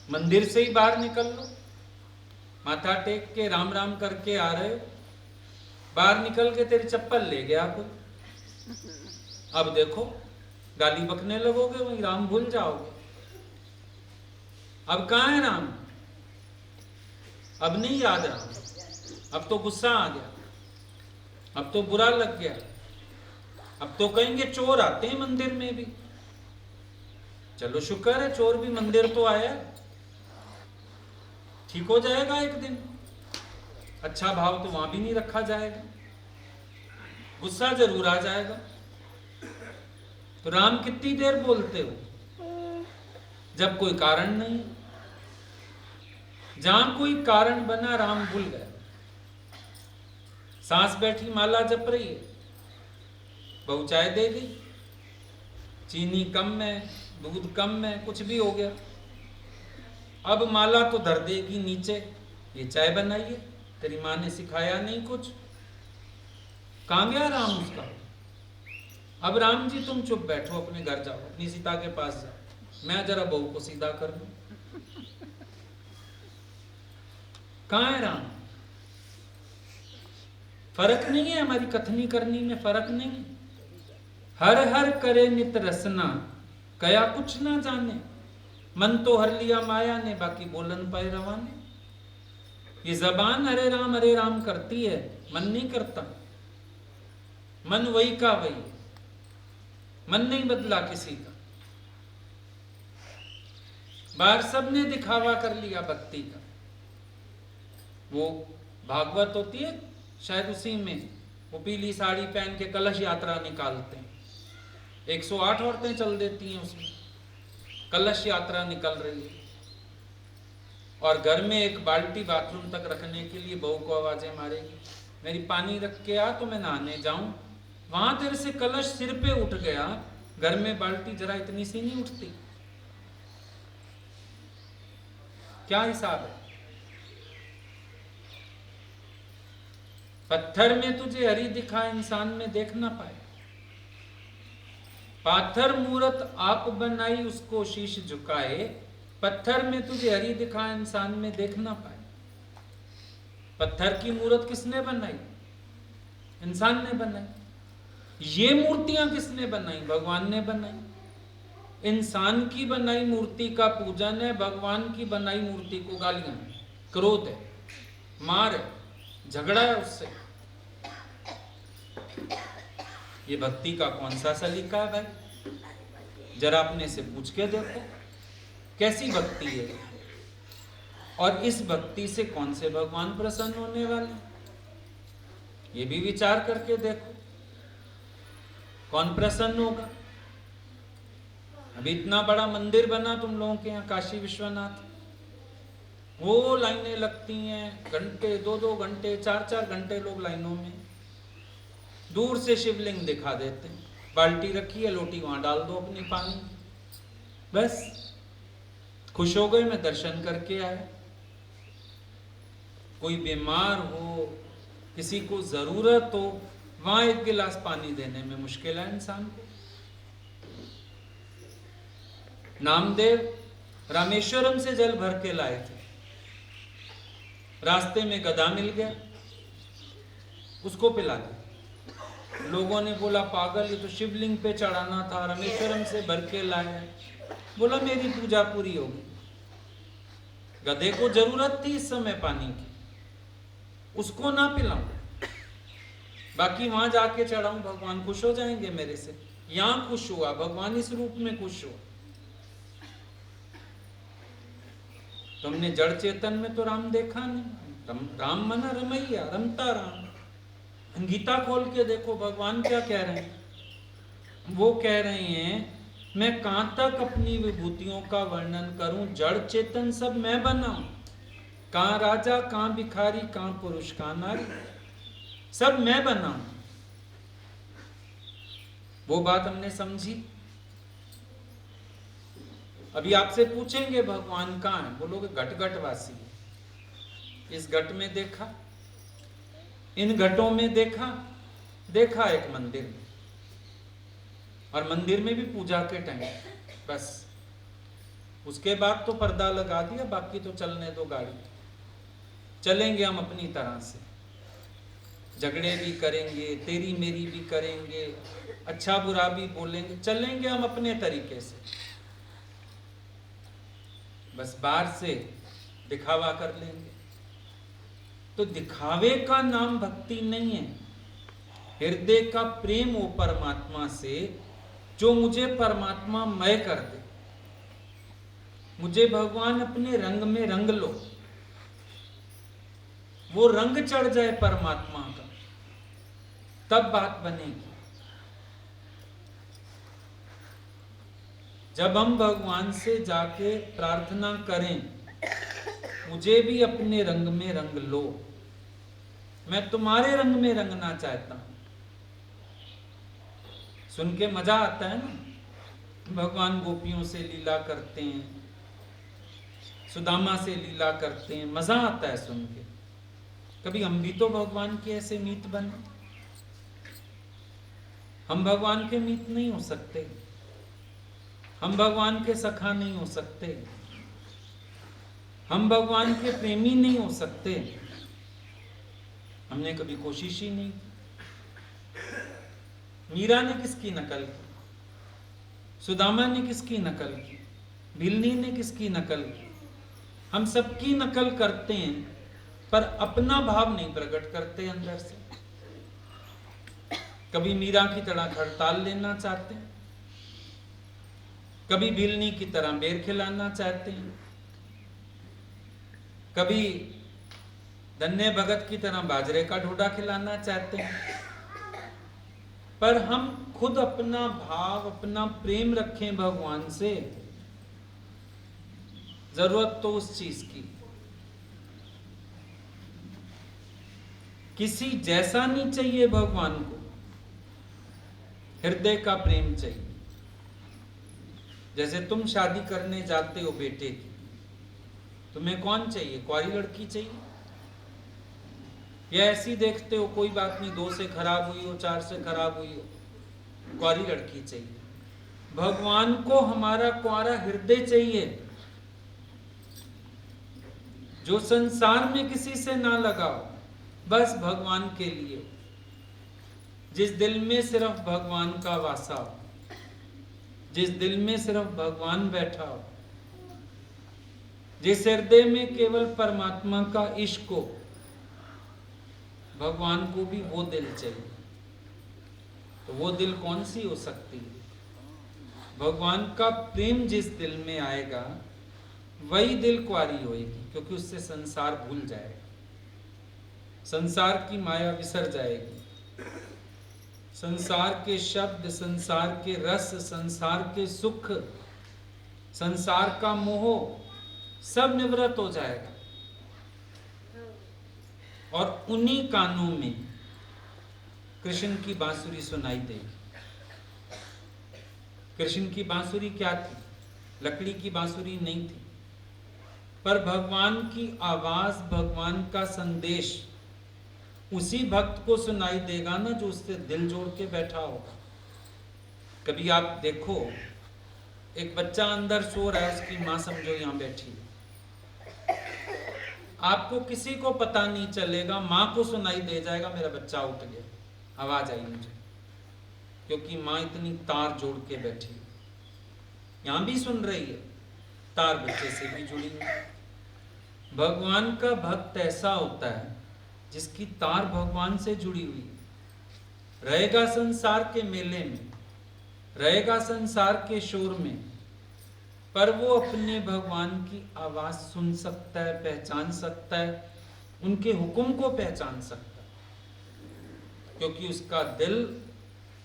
मंदिर से ही बाहर निकल लो, माथा टेक के राम राम करके आ रहे हो, बाहर निकल के तेरी चप्पल ले गया कोई, अब देखो गाली बकने लगोगे, वही राम भूल जाओगे। अब कहां है राम, अब नहीं याद राम, अब तो गुस्सा आ गया, अब तो बुरा लग गया, अब तो कहेंगे चोर आते हैं मंदिर में भी। चलो शुक्र है चोर भी मंदिर तो आया, ठीक हो जाएगा एक दिन। अच्छा भाव तो वहां भी नहीं रखा जाएगा, गुस्सा जरूर आ जाएगा। तो राम कितनी देर बोलते हो जब कोई कारण नहीं। जहां कोई कारण बना राम भूल गए। सांस बैठी माला जप रही है, बहू चाय दे गई, चीनी कम है, दूध कम है, कुछ भी हो गया, अब माला तो धर देगी नीचे, ये चाय बनाई है, तेरी माँ ने सिखाया नहीं कुछ। कहां गया राम उसका। अब राम जी तुम चुप बैठो, अपने घर जाओ, अपनी सीता के पास जाओ, मैं जरा बहू को सीधा कर दूं। कहां है राम। फर्क नहीं है, हमारी कथनी करनी में फर्क नहीं है। हर हर करे नित रसना, कया कुछ ना जाने, मन तो हर लिया माया ने, बाकी बोलन पाए रवाने। ये जबान हरे राम करती है, मन नहीं करता। मन वही का वही, मन नहीं बदला किसी का। बाहर सबने दिखावा कर लिया भक्ति का। वो भागवत होती है शायद, उसी में वो पीली साड़ी पहन के कलश यात्रा निकालते हैं, 108 औरतें चल देती हैं उसमें, कलश यात्रा निकल रही है, और घर में एक बाल्टी बाथरूम तक रखने के लिए बहू को आवाजें मारेगी, मेरी पानी रख के आ तो मैं नहाने जाऊं। वहां तेरे से कलश सिर पे उठ गया, घर में बाल्टी जरा इतनी सी नहीं उठती। क्या हिसाब है। पत्थर में तुझे हरि दिखा, इंसान में देख ना पाए। पाथर मूरत आप बनाई, उसको शीश झुकाए, पत्थर में तुझे हरि दिखा, इंसान में देख ना पाए। पत्थर की मूरत किसने बनाई, इंसान ने बनाई। ये मूर्तियां किसने बनाई, भगवान ने बनाई। इंसान की बनाई मूर्ति का पूजन है, भगवान की बनाई मूर्ति को गालियां। क्रोध है, मार है, झगड़ा है उससे। ये भक्ति का कौन सा सलीका है भाई? जरा अपने से पूछ के देखो कैसी भक्ति है, और इस भक्ति से कौन से भगवान प्रसन्न होने वाले, ये भी विचार करके देखो कौन प्रसन्न होगा। अभी इतना बड़ा मंदिर बना तुम लोगों के यहाँ काशी विश्वनाथ, वो लाइनें लगती हैं, घंटे 2-2 घंटे 4-4 घंटे लोग लाइनों में। दूर से शिवलिंग दिखा देते हैं, बाल्टी रखी है, लोटी वहां डाल दो अपनी पानी, बस खुश हो गए, मैं दर्शन करके आया। कोई बीमार हो, किसी को जरूरत हो, वहां एक गिलास पानी देने में मुश्किल है इंसान को। नामदेव रामेश्वरम से जल भर के लाए थे, रास्ते में गधा मिल गया, उसको पिला दिया। लोगों ने बोला पागल, ये तो शिवलिंग पे चढ़ाना था, रामेश्वरम से भर के लाया। बोला मेरी पूजा पूरी होगी। गधे को जरूरत थी इस समय पानी की, उसको ना पिलाऊं, बाकी वहां जाके चढ़ाऊं, भगवान खुश हो जाएंगे मेरे से। यहां खुश हुआ, भगवान इस रूप में खुश हुआ। तुमने जड़ चेतन में तो राम देखा नहीं। राम मना रमैया, रमता राम। गीता खोल के देखो भगवान क्या कह रहे हैं। वो कह रहे हैं मैं कहां तक अपनी विभूतियों का वर्णन करूं, जड़ चेतन सब मैं बनाऊं। कहां राजा, कहां भिखारी, कहां पुरुष, कहां नारी, सब मैं बनाऊं। वो बात हमने समझी। अभी आपसे पूछेंगे भगवान कहां है, बोलोगे घट घट वासी है। इस घट में देखा, इन घटों में देखा, देखा एक मंदिर में, और मंदिर में भी पूजा के टाइम बस। उसके बाद तो पर्दा लगा दिया, बाकी तो चलने दो गाड़ी, चलेंगे हम अपनी तरह से, झगड़े भी करेंगे, तेरी मेरी भी करेंगे, अच्छा बुरा भी बोलेंगे, चलेंगे हम अपने तरीके से। बस बाहर से दिखावा कर लेंगे। तो दिखावे का नाम भक्ति नहीं है। हृदय का प्रेम हो परमात्मा से, जो मुझे परमात्मा मय कर दे। मुझे भगवान अपने रंग में रंग लो, वो रंग चढ़ जाए परमात्मा का, तब बात बनेगी। जब हम भगवान से जाके प्रार्थना करें, मुझे भी अपने रंग में रंग लो, मैं तुम्हारे रंग में रंगना चाहता हूं। सुन के मजा आता है ना। भगवान गोपियों से लीला करते हैं, सुदामा से लीला करते हैं, मजा आता है सुन के। कभी हम भी तो भगवान के ऐसे मीत बने। हम भगवान के मीत नहीं हो सकते, हम भगवान के सखा नहीं हो सकते, हम भगवान के प्रेमी नहीं हो सकते। हमने कभी कोशिश ही नहीं की। मीरा ने किसकी नकल की, सुदामा ने किसकी नकल की, भिलनी ने किसकी नकल की। हम सबकी नकल करते हैं, पर अपना भाव नहीं प्रकट करते अंदर से। कभी मीरा की तरह हड़ताल लेना चाहते हैं, कभी भिलनी की तरह बेर खिलाना चाहते हैं, कभी धन्य भगत की तरह बाजरे का ढोडा खिलाना चाहते हैं। पर हम खुद अपना भाव, अपना प्रेम रखें भगवान से। जरूरत तो उस चीज की, किसी जैसा नहीं चाहिए भगवान को, हृदय का प्रेम चाहिए। जैसे तुम शादी करने जाते हो बेटे की, तुम्हें कौन चाहिए, कुंवारी लड़की चाहिए, या ऐसी देखते हो कोई बात नहीं, 2 से खराब हुई हो, 4 से खराब हुई हो, कुंवारी लड़की चाहिए। भगवान को हमारा कुंवारा हृदय चाहिए, जो संसार में किसी से ना लगाओ, बस भगवान के लिए। जिस दिल में सिर्फ भगवान का वासा हो, जिस दिल में सिर्फ भगवान बैठा हो, जिस हृदय में केवल परमात्मा का इश्क हो, भगवान को भी वो दिल चाहिए। तो वो दिल कौन सी हो सकती है? भगवान का प्रेम जिस दिल में आएगा वही दिल कुंवारी होएगी, क्योंकि उससे संसार भूल जाएगा, संसार की माया विसर जाएगी, संसार के शब्द, संसार के रस, संसार के सुख, संसार का मोह सब निवृत्त हो जाएगा। और उन्हीं कानों में कृष्ण की बांसुरी सुनाई देगी। कृष्ण की बांसुरी क्या थी? लकड़ी की बांसुरी नहीं थी, पर भगवान की आवाज, भगवान का संदेश उसी भक्त को सुनाई देगा ना जो उससे दिल जोड़ के बैठा होगा। कभी आप देखो, एक बच्चा अंदर सो रहा है, उसकी माँ समझो यहां बैठी है, आपको किसी को पता नहीं चलेगा, माँ को सुनाई दे जाएगा मेरा बच्चा उठ गया, आवाज आई मुझे, क्योंकि माँ इतनी तार जोड़ के बैठी है। यहां भी सुन रही है, तार बच्चे से भी जुड़ी है। भगवान का भक्त ऐसा होता है जिसकी तार भगवान से जुड़ी हुई है। रहेगा संसार के मेले में, रहेगा संसार के शोर में, पर वो अपने भगवान की आवाज सुन सकता है, पहचान सकता है, उनके हुक्म को पहचान सकता है, क्योंकि उसका दिल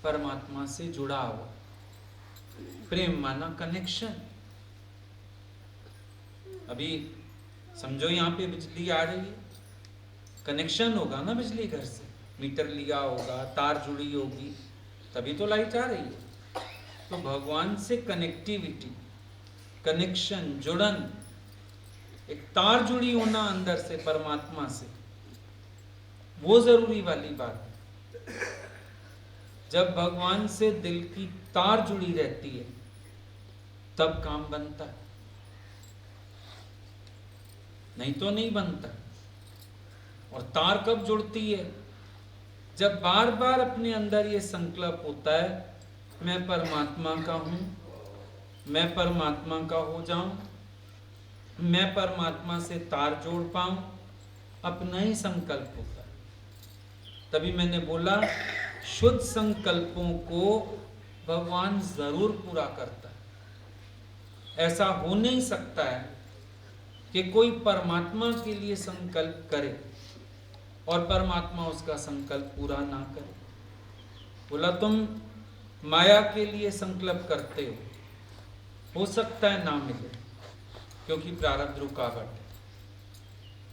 परमात्मा से जुड़ा हुआ। प्रेम माना कनेक्शन। अभी समझो यहां पे बिजली आ रही है, कनेक्शन होगा ना बिजली घर से, मीटर लिया होगा, तार जुड़ी होगी, तभी तो लाइट आ रही है। तो भगवान से कनेक्टिविटी, कनेक्शन, जुड़न, एक तार जुड़ी होना अंदर से परमात्मा से, वो जरूरी वाली बात है। जब भगवान से दिल की तार जुड़ी रहती है तब काम बनता है, नहीं तो नहीं बनता। और तार कब जुड़ती है? जब बार बार अपने अंदर ये संकल्प होता है, मैं परमात्मा का हूं, मैं परमात्मा का हो जाऊं, मैं परमात्मा से तार जोड़ पाऊं, अपना ही संकल्प होता है। तभी मैंने बोला, शुद्ध संकल्पों को भगवान जरूर पूरा करता है। ऐसा हो नहीं सकता है कि कोई परमात्मा के लिए संकल्प करे और परमात्मा उसका संकल्प पूरा ना करे। बोला, तुम माया के लिए संकल्प करते हो सकता है ना मिले, क्योंकि प्रारब्ध रुकावट है,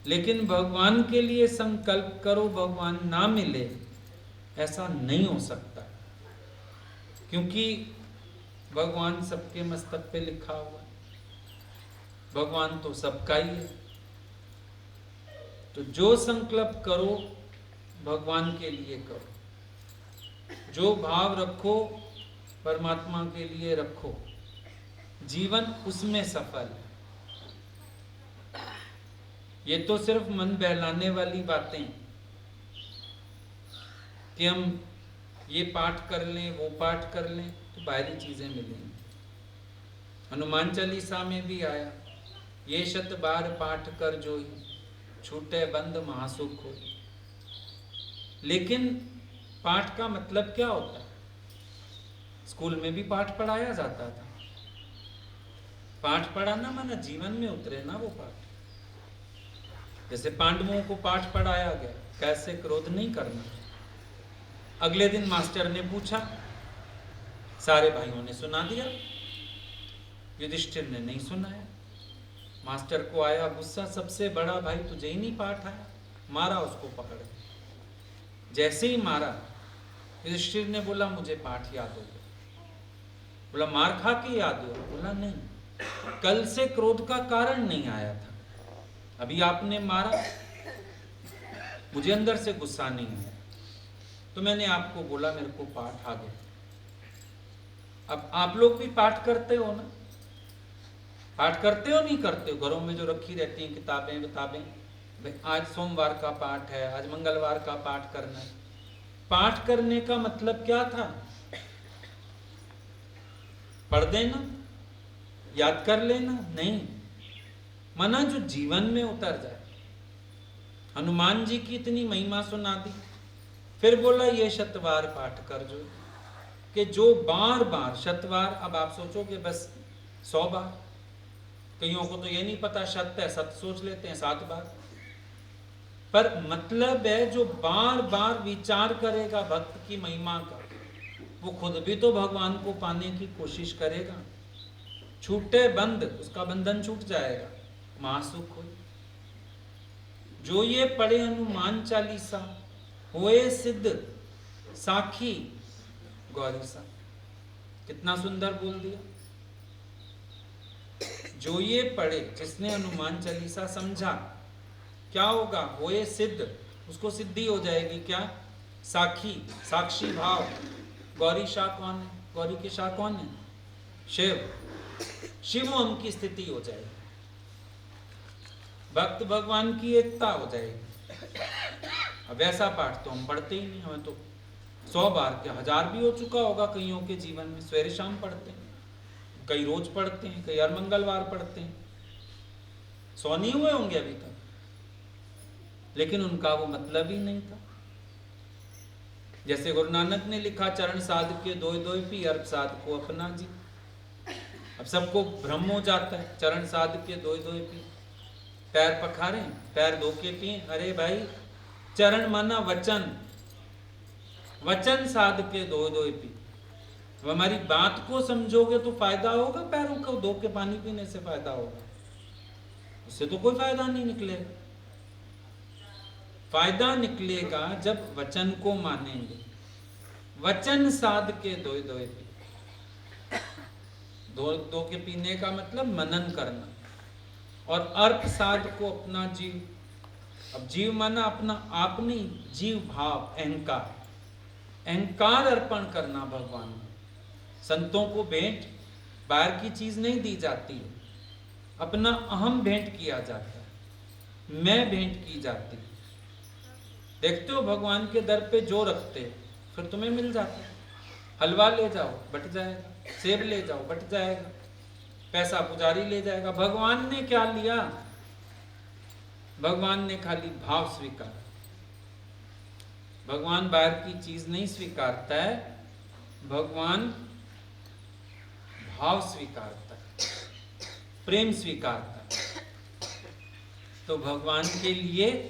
लेकिन भगवान के लिए संकल्प करो, भगवान ना मिले, ऐसा नहीं हो सकता, क्योंकि भगवान सबके मस्तक पे लिखा हुआ है, भगवान तो सबका ही है। तो जो संकल्प करो भगवान के लिए करो, जो भाव रखो परमात्मा के लिए रखो, जीवन उसमें सफल है। ये तो सिर्फ मन बहलाने वाली बातें कि हम ये पाठ कर लें, वो पाठ कर लें तो बाहरी चीजें मिलेंगी। हनुमान चालीसा में भी आया, ये 100 बार पाठ कर जो ही छूटे बंद महासुख हो। लेकिन पाठ का मतलब क्या होता है? स्कूल में भी पाठ पढ़ाया जाता था। पाठ पढ़ाना माना जीवन में उतरे ना वो पाठ। जैसे पांडवों को पाठ पढ़ाया गया, कैसे क्रोध नहीं करना। अगले दिन मास्टर ने पूछा, सारे भाइयों ने सुना दिया, युधिष्ठिर ने नहीं सुनाया। मास्टर को आया गुस्सा, सबसे बड़ा भाई तुझे ही नहीं पाठ आया, मारा उसको पकड़ के। जैसे ही मारा, युधिष्ठिर ने बोला मुझे पाठ याद हो गया। बोला मार खा के याद हो? बोला नहीं, कल से क्रोध का कारण नहीं आया था, अभी आपने मारा, मुझे अंदर से गुस्सा नहीं आया, तो मैंने आपको बोला मेरे को पाठ आ गया। अब आप लोग भी पाठ करते हो ना? पाठ करते हो नहीं करते हो? घरों में जो रखी रहती हैं किताबें, आज सोमवार का पाठ है, आज मंगलवार का पाठ करना है। पाठ करने का मतलब क्या था? पढ़ देना, याद कर लेना? नहीं, माना जो जीवन में उतर जाए। हनुमान जी की इतनी महिमा सुना दी, फिर बोला ये शतवार पाठ कर जो, कि जो बार बार शतवार, अब आप सोचोगे बस 100 बार, कईयों को तो ये नहीं पता शत है, सत सोच लेते हैं 7 बार, पर मतलब है जो बार बार विचार करेगा भक्त की महिमा का, वो खुद भी तो भगवान को पाने की कोशिश करेगा। छूटे बंध, उसका बंधन छूट जाएगा, महासुख हो। जो ये पढ़े हनुमान चालीसा, होए सिद्ध साखी गौरी सा। कितना सुंदर बोल दिया। जो ये पढ़े, जिसने हनुमान चालीसा समझा, क्या होगा? होए सिद्ध, उसको सिद्धि हो जाएगी। क्या? साखी, साक्षी भाव। गौरी शाह कौन है? गौरी के शाह कौन है? शिव। शिव हम की स्थिति हो जाएगी, भक्त भगवान की एकता हो जाएगी। अब ऐसा पाठ तो हम पढ़ते ही नहीं, हमें तो 100 बार क्या 1000 भी हो चुका होगा कईयों के जीवन में। सवेरे शाम पढ़ते हैं, कई रोज पढ़ते हैं, कई हर मंगलवार पढ़ते हैं। 100 नहीं हुए होंगे अभी तक, लेकिन उनका वो मतलब ही नहीं था। जैसे गुरु नानक ने लिखा, चरण साध के दोय दोय पी, अर्प साध को अपना जी। अब सबको भ्रम हो जाता है, चरण साध के दोय दोय पी, पैर पखारे, पैर धो के पिए। अरे भाई, चरण माना वचन, वचन साध के दोय दोय पी। अब हमारी बात को समझोगे तो फायदा होगा, पैरों को धो के पानी पीने से फायदा होगा? उससे तो कोई फायदा नहीं निकलेगा। फायदा निकलेगा जब वचन को मानेंगे। वचन साध के दोय दोय पी। दो के पीने का मतलब मनन करना। और अर्प साध को अपना जीव। अब जीव माना अपना आप नहीं, जीव भाव, अहंकार। अहंकार अर्पण करना भगवान में। संतों को भेंट बाहर की चीज नहीं दी जाती है, अपना अहम भेंट किया जाता है, मैं भेंट की जाती है। देखते हो भगवान के दर पे जो रखते, फिर तुम्हें मिल जाता है। हलवा ले जाओ बट जाएगा, सेब ले जाओ बट जाएगा, पैसा पुजारी ले जाएगा। भगवान ने क्या लिया? भगवान ने खाली भाव स्वीकारा। भगवान बाहर की चीज नहीं स्वीकारता है, भगवान भाव स्वीकारता है, प्रेम स्वीकारता है। तो भगवान के लिए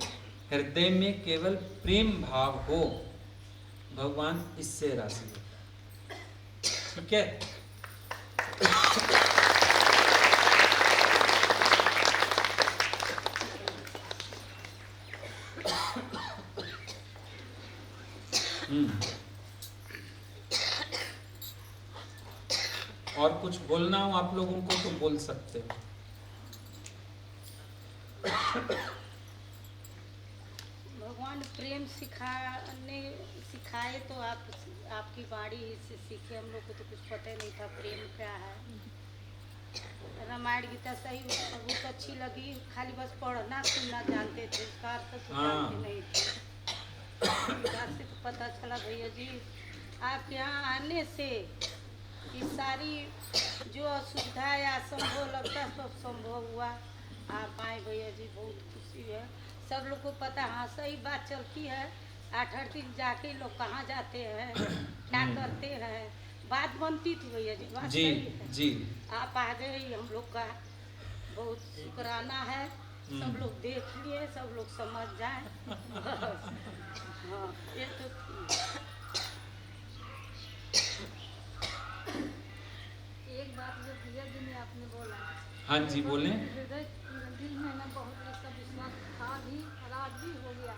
हृदय में केवल प्रेम भाव हो, भगवान इससे राजी होता है। ठीक है? और कुछ बोलना हो आप लोगों को तो बोल सकते हो। भगवान प्रेम सिखाए तो आपकी वाणी से सीखे। हम लोग को तो कुछ पता ही नहीं था प्रेम क्या है। रामायण गीता सही बहुत अच्छी लगी, खाली बस पढ़ना सुनना जानते थे, उसका अर्थ तो जानते नहीं थे। विकास से तो पता चला भैया जी आपके यहाँ आने से ये सारी जो असुविधा या असंभव लगता सब संभव हुआ। आप आए भैया जी, बहुत खुशी है। सब लोग को पता, हाँ सही बात चलती है। 8-8 दिन जाके लोग कहाँ जाते हैं, क्या करते हैं, बात बनती थी भैया जी। बात जी सही है। जी, आप आ गए, हम लोग का बहुत शुक्राना है। सब लोग देख लिए, सब लोग समझ जाए। हाँ ये तो एक बात जो भैया जी ने आपने बोला, हाँ जी बोलें। हृदय दिल में ना बहुत ऐसा विश्वास था भी और आज भी हो गया।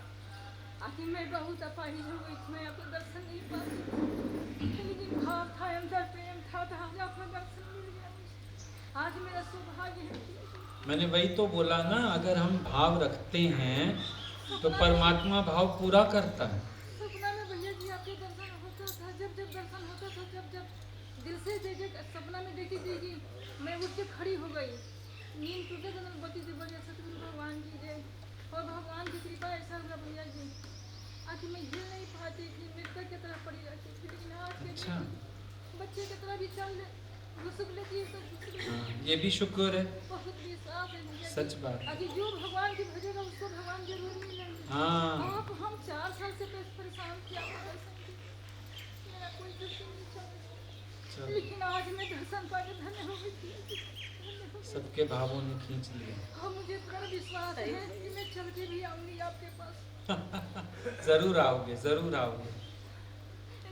आखिर मैं बहुत अपाहिज हो गई, मैं आपको दर्शन नहीं पाती, लेकिन भाव था, अंदर प्रेम था, तो आज आपका दर्शन मिल गया मुझे। आज मेरा सौभाग्य है। मैंने वही तो बोला ना, अगर हम भाव रखते हैं तो परमात्मा भाव पूरा करता है। सपना में भैया जी आपके दर्शन होता था, जब जब दर्शन होता था, जब जब दिल से देखे सपना में देखी थी कि मैं उठ के खड़ी हो गई। नींद टूटे तो बती थी, बढ़िया सतगुरु भगवान की जय। और भगवान की कृपा ऐसा हुआ भैया जी, आखिर मैं हिल नहीं पाती थी, मृतक की तरह पड़ी रहती थी, लेकिन आज के अच्छा। बच्चे की तरह भी चल घुसक लेती है, सब घुसक लेती है। ये भी शुक्र है। बहुत विश्वास है भैया जी। सच बात। अभी जो भगवान की भजेगा उसको भगवान जरूर मिलेंगे। हाँ आप हम 4 साल से परेशान किया दर्शन की, मेरा कोई दर्शन नहीं चल रहा, चलो, लेकिन आज मैं दर्शन पाके धन्य हो गई थी। सबके भावों ने खींच लिया। हाँ, मुझे पूरा विश्वास है कि मैं चल के भी आऊंगी आपके पास। जरूर आओगे, जरूर आओगे।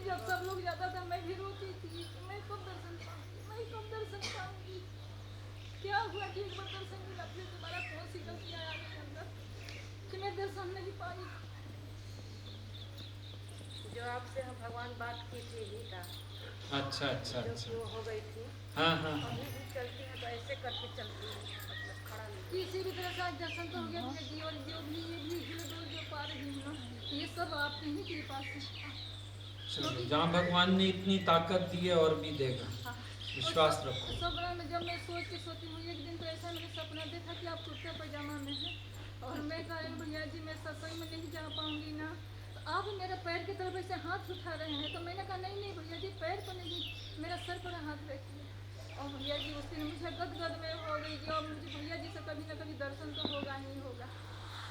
जब सब लोग जाता था मैं भी रोती थी कि मैं कब दर्शन पाऊंगी, मैं कब दर्शन पाऊंगी। क्या हुआ कि एक बार दर्शन मिला, फिर दोबारा कौन सी गलती आया मेरे अंदर कि मैं दर्शन नहीं पाई। जो आपसे हम भगवान बात की थी गीता, अच्छा अच्छा जो अच्छा। कि वो हो गई थी, हाँ हाँ हाँ। अभी भी चलती है तो ऐसे करके चलती है, मतलब खड़ा नहीं। किसी भी तरह से आज दर्शन तो हो गया भैया जी, और जो भी ये भी हिल जो पा रही हूँ ना, ये सब आपकी ही कृपा से। चलो, जहाँ भगवान ने इतनी ताकत दी है और भी देगा, हाँ, विश्वास रखो। सपना में जब मैं सोती हूँ, एक दिन तो ऐसा मैंने सपना देखा कि आप कुर्ते पैजामा में हैं, और मैं कहा भैया जी मैं सत्संग में नहीं जा पाऊंगी ना, तो आप मेरे पैर की तरफ ऐसे हाथ उठा रहे हैं, तो मैंने कहा नहीं भैया जी पैर पर नहीं, मेरा सर पर हाथ रखिए। और भैया जी उस दिन मुझे गदगद में हो गई कि और मुझे भैया जी से कभी ना कभी दर्शन तो होगा ही होगा।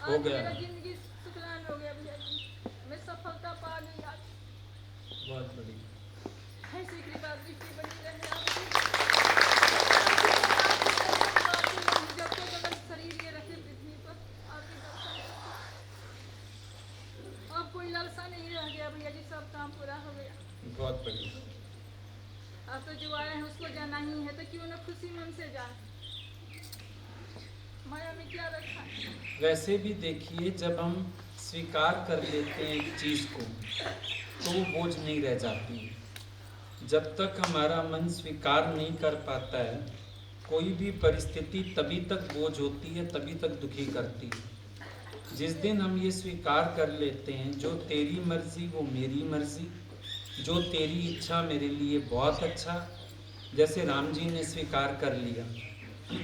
हो आज गया। मेरा जिंदगी सुखलान हो गया भैया जी, मैं सफलता पा गई आज। बहुत बढ़िया। ऐसी कृपा दृष्टि बनी रहे आपकी। जब तक अगर शरीर ये रखे पृथ्वी पर आपके दर्शन करते। अब कोई लालसा नहीं रह गया भैया जी, सब काम पूरा हो गया। बहुत बढ़िया। अब तो जो आए हैं उसको जाना ही है, तो क्यों ना खुशी मन से जाए, माया में क्या रखा है। वैसे भी देखिए, जब हम स्वीकार कर लेते हैं एक चीज़ को तो वो बोझ नहीं रह जाती है। जब तक हमारा मन स्वीकार नहीं कर पाता है, कोई भी परिस्थिति तभी तक बोझ होती है, तभी तक दुखी करती है। जिस दिन हम ये स्वीकार कर लेते हैं, जो तेरी मर्जी वो मेरी मर्जी, जो तेरी इच्छा मेरे लिए बहुत अच्छा, जैसे राम जी ने स्वीकार कर लिया,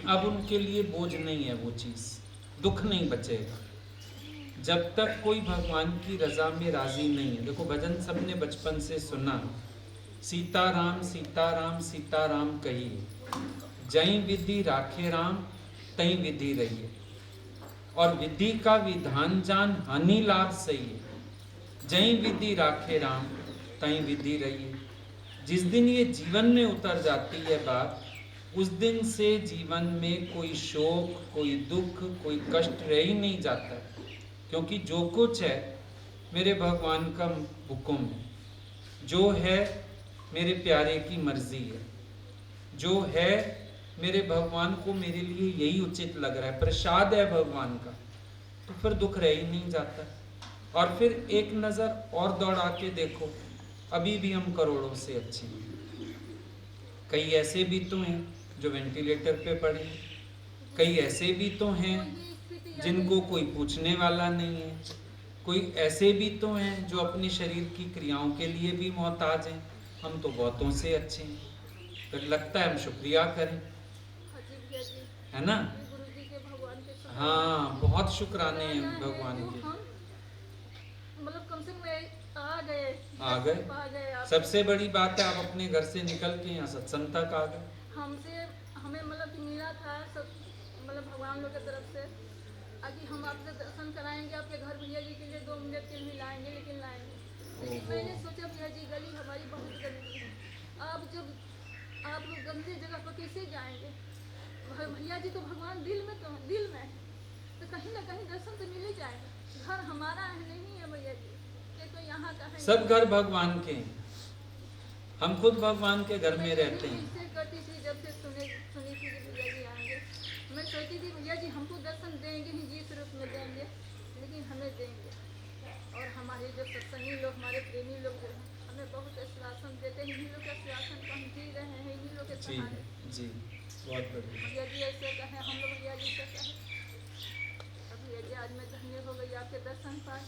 अब उनके लिए बोझ नहीं है वो चीज़, दुख नहीं बचेगा। जब तक कोई भगवान की रज़ा में राज़ी नहीं है। देखो, भजन सबने बचपन से सुना, सीताराम सीताराम सीताराम कहिए, जहीं विधि राखे राम तहीं विधि रहिए, और विधि का विधान जान हानि लाभ सही है, जहीं विधि राखे राम तहीं विधि रहिए। जिस दिन ये जीवन में उतर जाती है बात, उस दिन से जीवन में कोई शोक, कोई दुख, कोई कष्ट रह ही नहीं जाता है, क्योंकि जो कुछ है मेरे भगवान का हुक्म है, जो है मेरे प्यारे की मर्जी है, जो है मेरे भगवान को मेरे लिए यही उचित लग रहा है, प्रसाद है भगवान का, तो फिर दुख रह ही नहीं जाता। और फिर एक नज़र और दौड़ा के देखो, अभी भी हम करोड़ों से अच्छे हैं। कई ऐसे भी तो हैं जो वेंटिलेटर पे पड़े, कई ऐसे भी तो हैं जिनको कोई पूछने वाला नहीं है, कोई ऐसे भी तो हैं जो अपने शरीर की क्रियाओं के लिए भी मोहताज हैं। हम तो बहुतों से अच्छे हैं, फिर लगता है हम शुक्रिया करें, है ना। गुरुजी के भगवान के हाँ, बहुत शुक्राने हैं भगवान के। मतलब कम से कम आ गए। सबसे बड़ी बात है, आप अपने घर से निकल के यहाँ सत्संग तक आ गए। हमें मतलब मिला था सब, मतलब भगवान लोग की तरफ से कि हम आपसे दर्शन कराएंगे, आपके घर भैया जी के लिए 2 मिनट के लिए लाएंगे, लेकिन मैंने सोचा भैया जी गली हमारी बहुत गंदी है, आप जब आप लोग गंदी जगह पर कैसे जाएंगे, भैया जी तो भगवान दिल में तो कहीं ना कहीं दर्शन तो मिल ही जाएगा। घर हमारा है नहीं है भैया जी, ये तो यहाँ का है। सब घर भगवान के हैं, हम खुद भगवान के घर में रहते हैं। करती थी जब से सुनी थी कि भैया जी आएंगे, मैं सोचती थी भैया जी हमको दर्शन देंगे ही, जिस रूप में देंगे, लेकिन हमें देंगे। और हमारे जो सत्संगी लोग, हमारे प्रेमी लोग जो हैं, हमें बहुत आश्वासन देते हैं, इन्हीं लोग के आश्वासन को हम जी रहे हैं, इन्हीं लोग के सहारे। जी, बहुत बढ़िया। भैया जी ऐसे कहें, हम लोग भैया जी से कहें, भैया जी आज मैं धन्य हो गई आपके दर्शन पाए।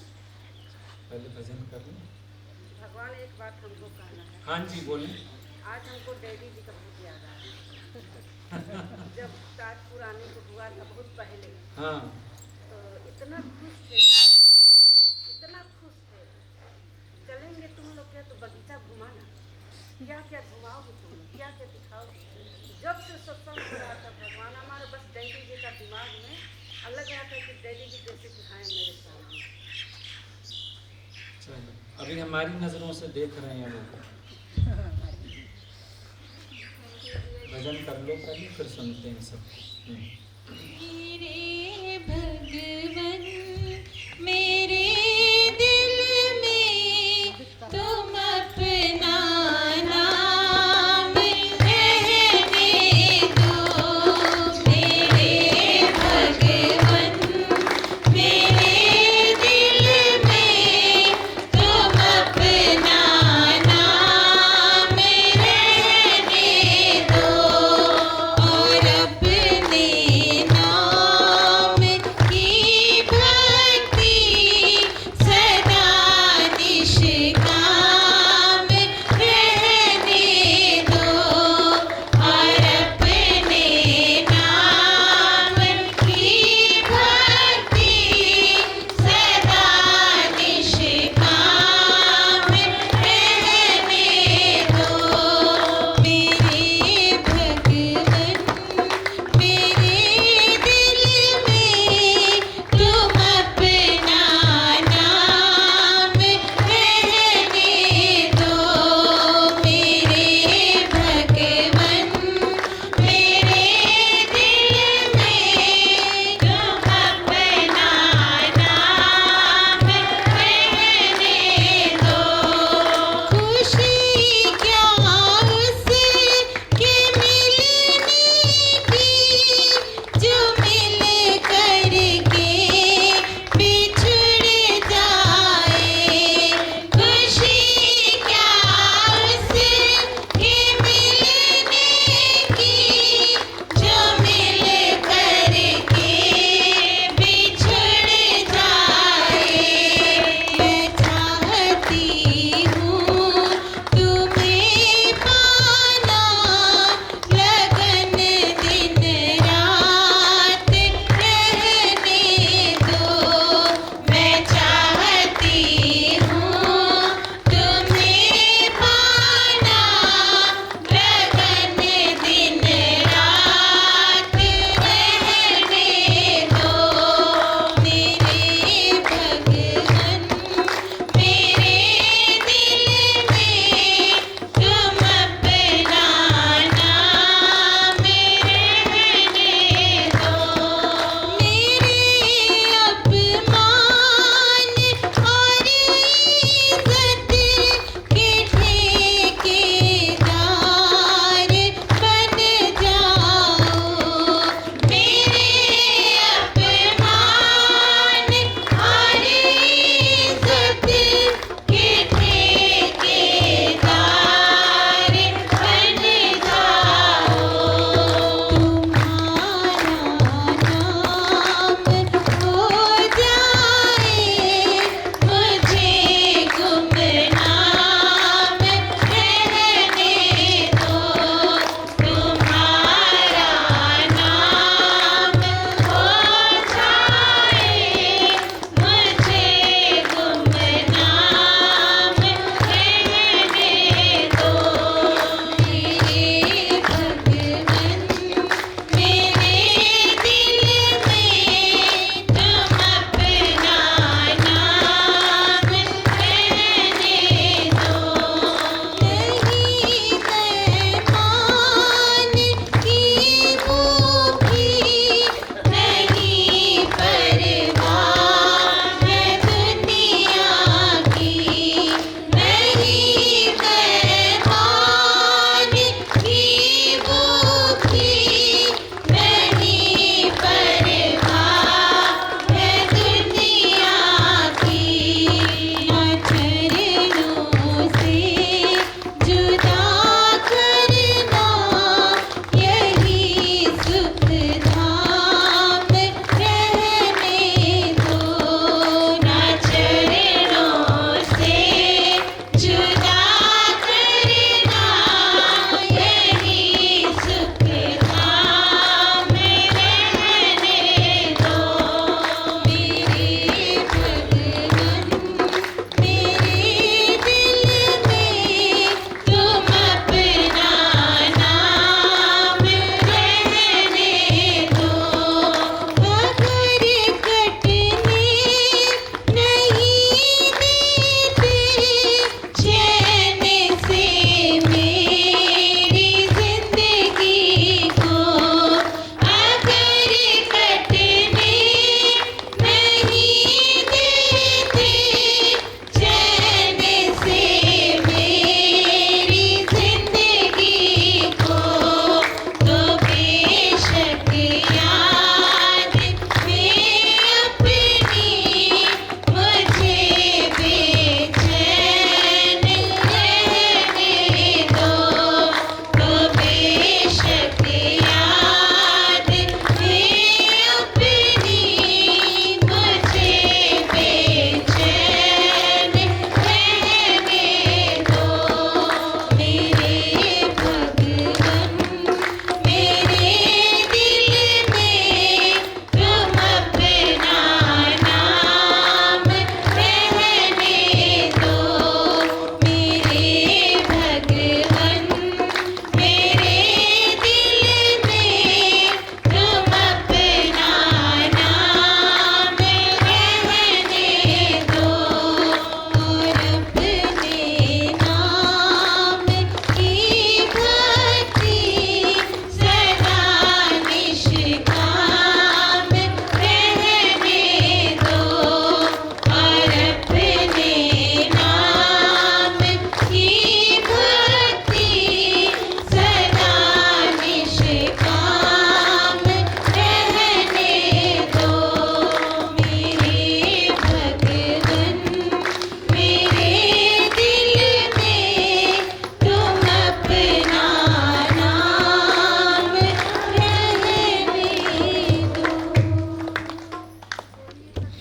पहले भजन कर लें। भगवान एक बात हमको कहना है। हाँ जी, बोलें। आज हमको डैडी जी का बहुत याद आ रहा है। जब ताजपुर आने को हुआ था बहुत पहले, हाँ, तो इतना खुश थे, इतना खुश थे, चलेंगे तुम लोग क्या तो बगीचा घुमाना, क्या क्या घुमाओगे तुम लोग, क्या क्या दिखाओगे। जब से सत्संग हो रहा था भगवान हमारे बस डैडी जी का दिमाग में अभी हमारी नज़रों से देख रहे हैं वो। भजन कर लो पहले, फिर सुनते हैं सब। गिरी